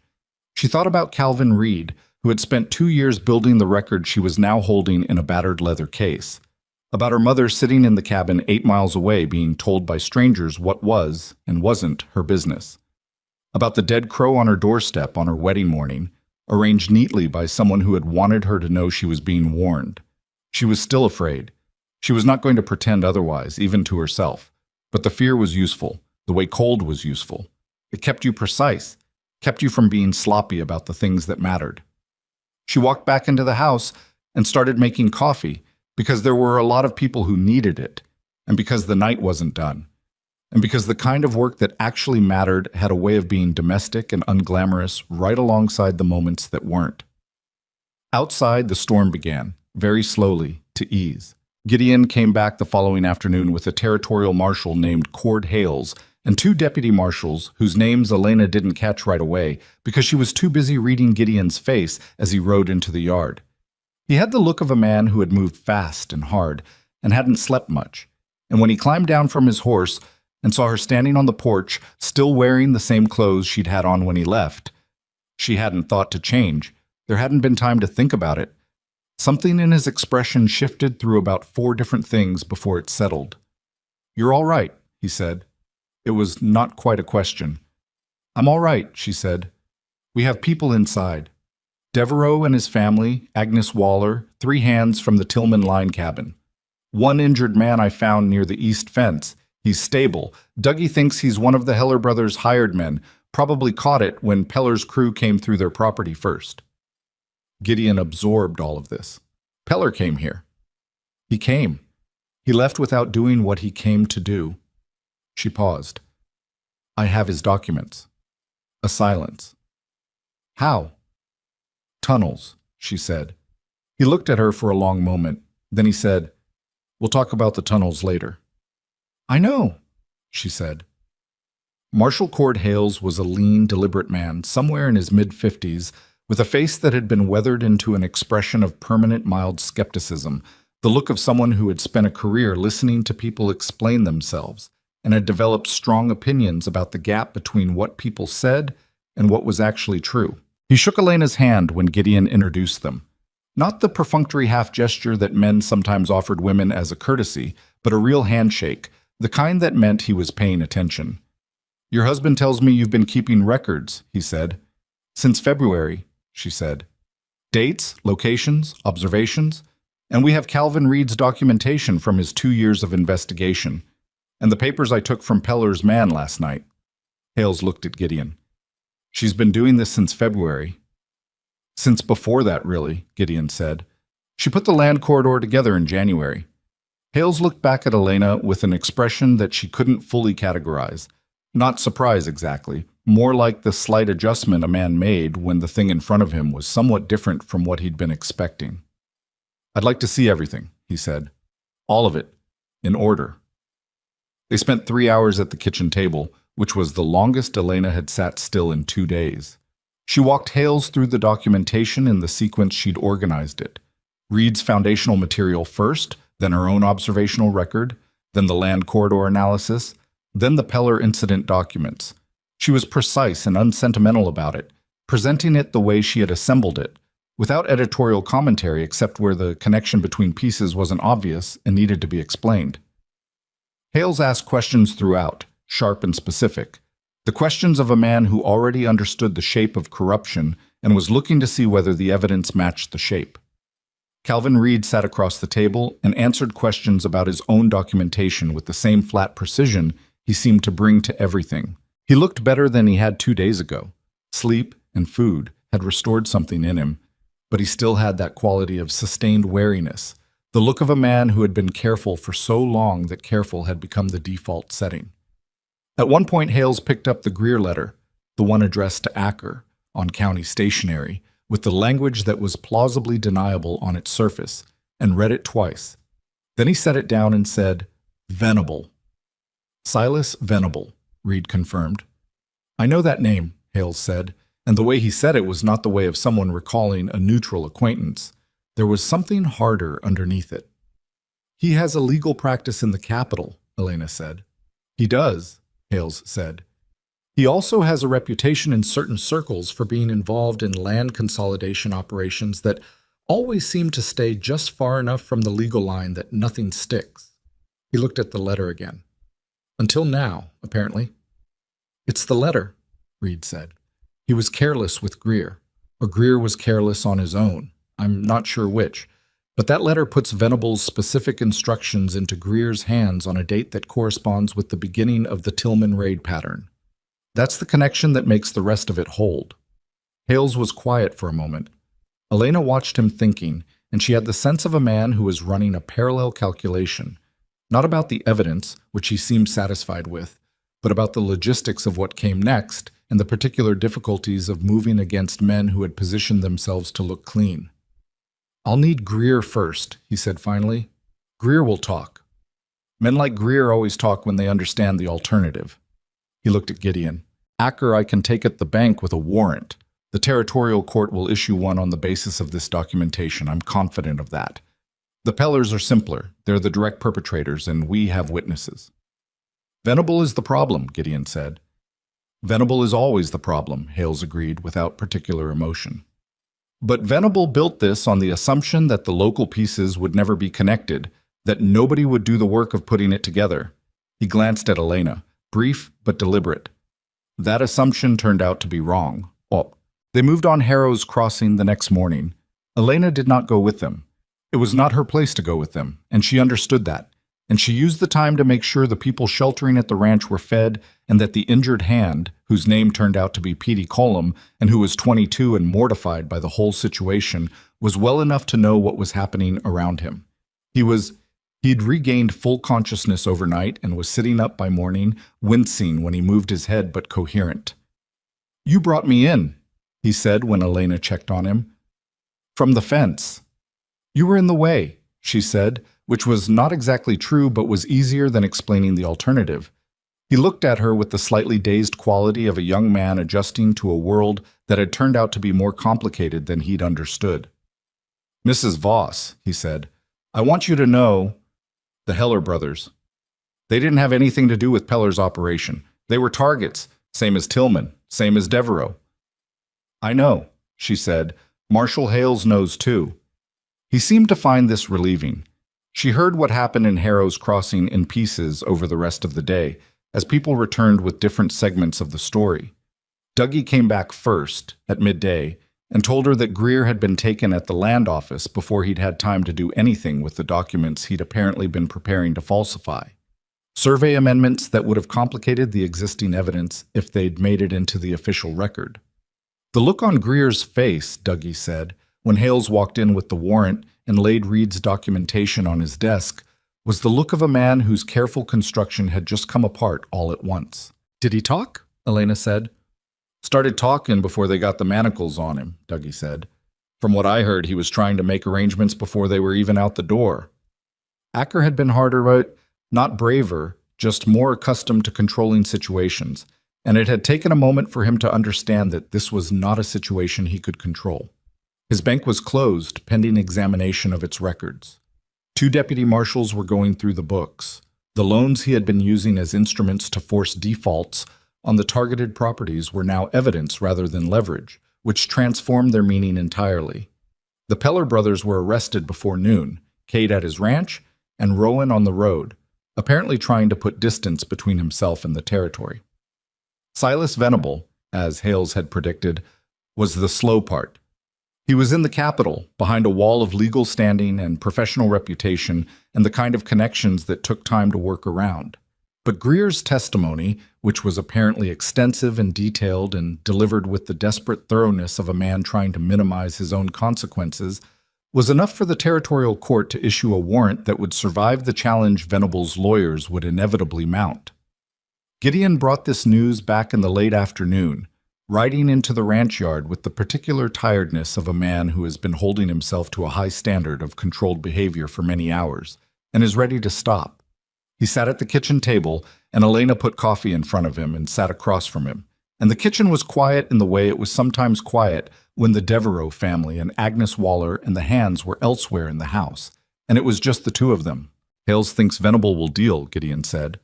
She thought about Calvin Reed, who had spent 2 years building the record she was now holding in a battered leather case, about her mother sitting in the cabin 8 miles away being told by strangers what was and wasn't her business, about the dead crow on her doorstep on her wedding morning, arranged neatly by someone who had wanted her to know she was being warned. She was still afraid. She was not going to pretend otherwise, even to herself. But the fear was useful, the way cold was useful. It kept you precise. kept you from being sloppy about the things that mattered. She walked back into the house and started making coffee because there were a lot of people who needed it, and because the night wasn't done, and because the kind of work that actually mattered had a way of being domestic and unglamorous right alongside the moments that weren't. Outside, the storm began, very slowly, to ease. Gideon came back the following afternoon with a territorial marshal named Cord Hales and two deputy marshals whose names Elena didn't catch right away because she was too busy reading Gideon's face as he rode into the yard. He had the look of a man who had moved fast and hard and hadn't slept much, and when he climbed down from his horse and saw her standing on the porch, still wearing the same clothes she'd had on when he left, she hadn't thought to change. There hadn't been time to think about it. Something in his expression shifted through about 4 different things before it settled. "You're all right," he said. It was not quite a question. "I'm all right," she said. "We have people inside. Devereaux and his family, Agnes Waller, 3 hands from the Tillman line cabin. One injured man I found near the east fence. He's stable. Dougie thinks he's one of the Heller brothers' hired men, probably caught it when Peller's crew came through their property first." Gideon absorbed all of this. Peller came here. He came. He left without doing what he came to do. She paused. "I have his documents." A silence. "How?" "Tunnels," she said. He looked at her for a long moment. Then he said, "We'll talk about the tunnels later." "I know," she said. Marshal Cord Hales was a lean, deliberate man, somewhere in his mid-50s, with a face that had been weathered into an expression of permanent mild skepticism, the look of someone who had spent a career listening to people explain themselves and had developed strong opinions about the gap between what people said and what was actually true. He shook Elena's hand when Gideon introduced them. Not the perfunctory half gesture that men sometimes offered women as a courtesy, but a real handshake, the kind that meant he was paying attention. "Your husband tells me you've been keeping records," he said. "Since February," she said. "Dates, locations, observations, and we have Calvin Reed's documentation from his 2 years of investigation, and the papers I took from Peller's man last night." Hales looked at Gideon. "She's been doing this since February." "Since before that, really," Gideon said. "She put the land corridor together in January." Hales looked back at Elena with an expression that she couldn't fully categorize. Not surprise exactly, more like the slight adjustment a man made when the thing in front of him was somewhat different from what he'd been expecting. "I'd like to see everything," he said. "All of it, in order." They spent 3 hours at the kitchen table, which was the longest Elena had sat still in 2 days. She walked Hales through the documentation in the sequence she'd organized it. Reed's foundational material first, then her own observational record, then the land corridor analysis, then the Peller incident documents. She was precise and unsentimental about it, presenting it the way she had assembled it, without editorial commentary except where the connection between pieces wasn't obvious and needed to be explained. Hales asked questions throughout, sharp and specific, the questions of a man who already understood the shape of corruption and was looking to see whether the evidence matched the shape. Calvin Reed sat across the table and answered questions about his own documentation with the same flat precision he seemed to bring to everything. He looked better than he had 2 days ago. Sleep and food had restored something in him, but he still had that quality of sustained wariness, the look of a man who had been careful for so long that careful had become the default setting. At one point, Hales picked up the Greer letter, the one addressed to Acker, on county stationery, with the language that was plausibly deniable on its surface, and read it twice. Then he set it down and said, "Venable." "Silas Venable," Reed confirmed. "I know that name," Hales said, and the way he said it was not the way of someone recalling a neutral acquaintance. There was something harder underneath it. "He has a legal practice in the capital," Elena said. "He does," Hales said. "He also has a reputation in certain circles for being involved in land consolidation operations that always seem to stay just far enough from the legal line that nothing sticks." He looked at the letter again. "Until now, apparently." "It's the letter," Reed said. "He was careless with Greer, or Greer was careless on his own. I'm not sure which. But that letter puts Venable's specific instructions into Greer's hands on a date that corresponds with the beginning of the Tillman raid pattern. That's the connection that makes the rest of it hold. Hales was quiet for a moment. Elena watched him thinking, and she had the sense of a man who was running a parallel calculation, not about the evidence, which he seemed satisfied with, but about the logistics of what came next and the particular difficulties of moving against men who had positioned themselves to look clean. "I'll need Greer first," he said finally. "Greer will talk. Men like Greer always talk when they understand the alternative." He looked at Gideon. "Acker I can take at the bank with a warrant. The territorial court will issue one on the basis of this documentation. I'm confident of that. The Pellers are simpler. They're the direct perpetrators, and we have witnesses." "Venable is the problem," Gideon said. "Venable is always the problem," Hales agreed without particular emotion. "But Venable built this on the assumption that the local pieces would never be connected, that nobody would do the work of putting it together." He glanced at Elena, brief but deliberate. "That assumption turned out to be wrong." They moved on Harrow's Crossing the next morning. Elena did not go with them. It was not her place to go with them, and she understood that. And she used the time to make sure the people sheltering at the ranch were fed and that the injured hand, whose name turned out to be Petey Colum and who was 22 and mortified by the whole situation, was well enough to know what was happening around him. He'd regained full consciousness overnight and was sitting up by morning, wincing when he moved his head but coherent. "You brought me in," he said when Elena checked on him. "From the fence." "You were in the way," she said, which was not exactly true but was easier than explaining the alternative. He looked at her with the slightly dazed quality of a young man adjusting to a world that had turned out to be more complicated than he'd understood. "Mrs. Voss," he said, "I want you to know the Heller brothers. They didn't have anything to do with Peller's operation. They were targets, same as Tillman, same as Devereaux." "I know," she said. "Marshal Hales knows too." He seemed to find this relieving. She heard what happened in Harrow's Crossing in pieces over the rest of the day, as people returned with different segments of the story. Dougie came back first, at midday, and told her that Greer had been taken at the land office before he'd had time to do anything with the documents he'd apparently been preparing to falsify. Survey amendments that would have complicated the existing evidence if they'd made it into the official record. The look on Greer's face, Dougie said, when Hales walked in with the warrant and laid Reed's documentation on his desk, was the look of a man whose careful construction had just come apart all at once. "Did he talk?" Elena said. "Started talking before they got the manacles on him," Dougie said. "From what I heard, he was trying to make arrangements before they were even out the door." Acker had been harder, but not braver, just more accustomed to controlling situations, and it had taken a moment for him to understand that this was not a situation he could control. His bank was closed, pending examination of its records. 2 deputy marshals were going through the books. The loans he had been using as instruments to force defaults on the targeted properties were now evidence rather than leverage, which transformed their meaning entirely. The Peller brothers were arrested before noon, Cade at his ranch, and Rowan on the road, apparently trying to put distance between himself and the territory. Silas Venable, as Hales had predicted, was the slow part. He was in the capital, behind a wall of legal standing and professional reputation and the kind of connections that took time to work around. But Greer's testimony, which was apparently extensive and detailed and delivered with the desperate thoroughness of a man trying to minimize his own consequences, was enough for the territorial court to issue a warrant that would survive the challenge Venable's lawyers would inevitably mount. Gideon brought this news back in the late afternoon, riding into the ranch yard with the particular tiredness of a man who has been holding himself to a high standard of controlled behavior for many hours and is ready to stop. He sat at the kitchen table, and Elena put coffee in front of him and sat across from him, and the kitchen was quiet in the way it was sometimes quiet when the Devereaux family and Agnes Waller and the Hands were elsewhere in the house, and it was just the two of them. "Hales thinks Venable will deal," Gideon said,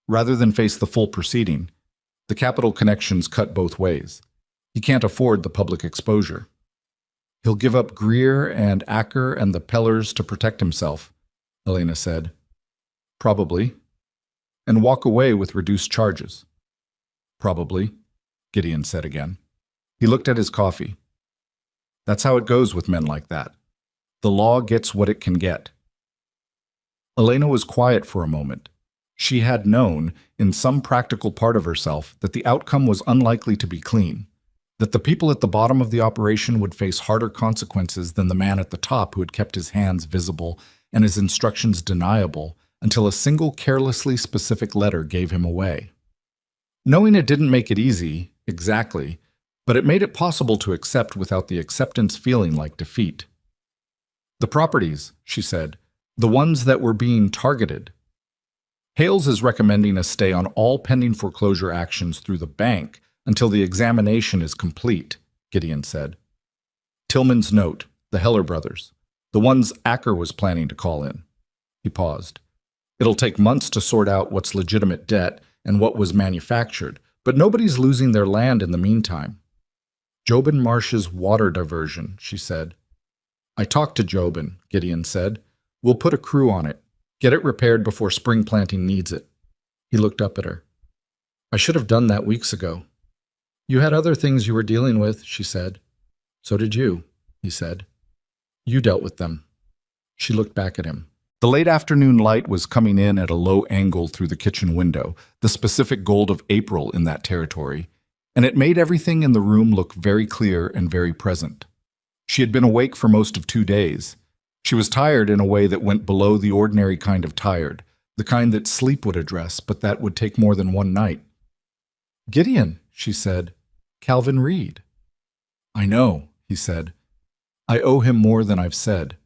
"rather than face the full proceeding. The capital connections cut both ways. He can't afford the public exposure. He'll give up Greer and Acker and the Pellers to protect himself," Elena said. "Probably. And walk away with reduced charges." "Probably," Gideon said again. He looked at his coffee. "That's how it goes with men like that. The law gets what it can get." Elena was quiet for a moment. She had known, in some practical part of herself, that the outcome was unlikely to be clean, that the people at the bottom of the operation would face harder consequences than the man at the top who had kept his hands visible and his instructions deniable until a single carelessly specific letter gave him away. Knowing it didn't make it easy, exactly, but it made it possible to accept without the acceptance feeling like defeat. The properties, she said, the ones that were being targeted. Hales is recommending a stay on all pending foreclosure actions through the bank until the examination is complete, Gideon said. Tillman's note, the Heller brothers, the ones Acker was planning to call in. He paused. It'll take months to sort out what's legitimate debt and what was manufactured, but nobody's losing their land in the meantime. Jobin Marsh's water diversion, she said. I talked to Jobin, Gideon said. We'll put a crew on it. Get it repaired before spring planting needs it. He looked up at her. I should have done that weeks ago. You had other things you were dealing with, she said. So did you, he said. You dealt with them. She looked back at him. The late afternoon light was coming in at a low angle through the kitchen window, the specific gold of April in that territory, and it made everything in the room look very clear and very present. She had been awake for most of 2 days. She was tired in a way that went below the ordinary kind of tired, the kind that sleep would address, but that would take more than one night. Gideon, she said, Calvin Reed. I know, he said. I owe him more than I've said.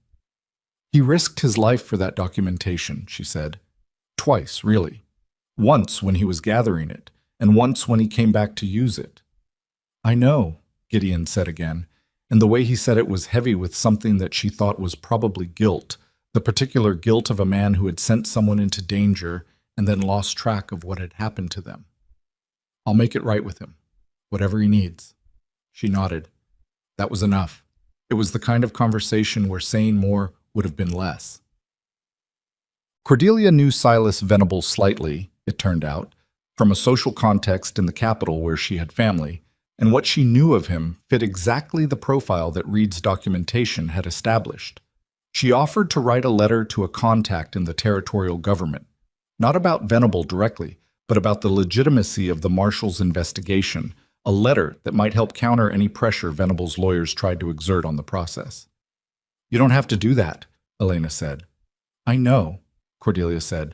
He risked his life for that documentation, she said. Twice, really. Once when he was gathering it, and once when he came back to use it. I know, Gideon said again, and the way he said it was heavy with something that she thought was probably guilt, the particular guilt of a man who had sent someone into danger and then lost track of what had happened to them. I'll make it right with him, whatever he needs. She nodded. That was enough. It was the kind of conversation where saying more would have been less. Cordelia knew Silas Venables slightly, it turned out, from a social context in the capital where she had family, and what she knew of him fit exactly the profile that Reed's documentation had established. She offered to write a letter to a contact in the territorial government, not about Venable directly, but about the legitimacy of the marshal's investigation, a letter that might help counter any pressure Venable's lawyers tried to exert on the process. You don't have to do that, Elena said. I know, Cordelia said.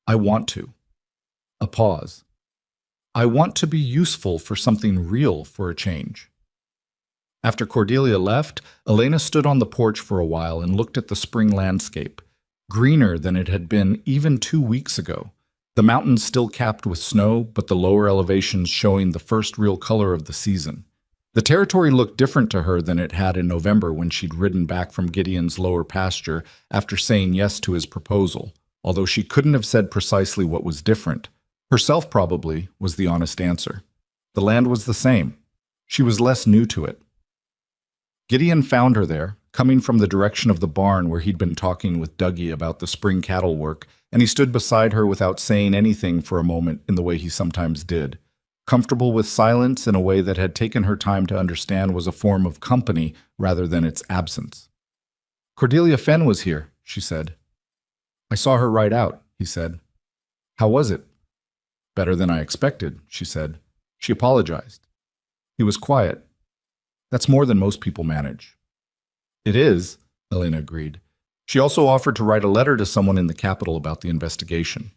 I want to. A pause. I want to be useful for something real for a change. After Cordelia left, Elena stood on the porch for a while and looked at the spring landscape, greener than it had been even 2 weeks ago. The mountains still capped with snow, but the lower elevations showing the first real color of the season. The territory looked different to her than it had in November when she'd ridden back from Gideon's lower pasture after saying yes to his proposal, although she couldn't have said precisely what was different. Herself probably was the honest answer. The land was the same. She was less new to it. Gideon found her there, coming from the direction of the barn where he'd been talking with Dougie about the spring cattle work, and he stood beside her without saying anything for a moment in the way he sometimes did, comfortable with silence in a way that had taken her time to understand was a form of company rather than its absence. Cordelia Fenn was here, she said. I saw her ride out, he said. How was it? Better than I expected, she said. She apologized. He was quiet. That's more than most people manage. It is, Elena agreed. She also offered to write a letter to someone in the capital about the investigation.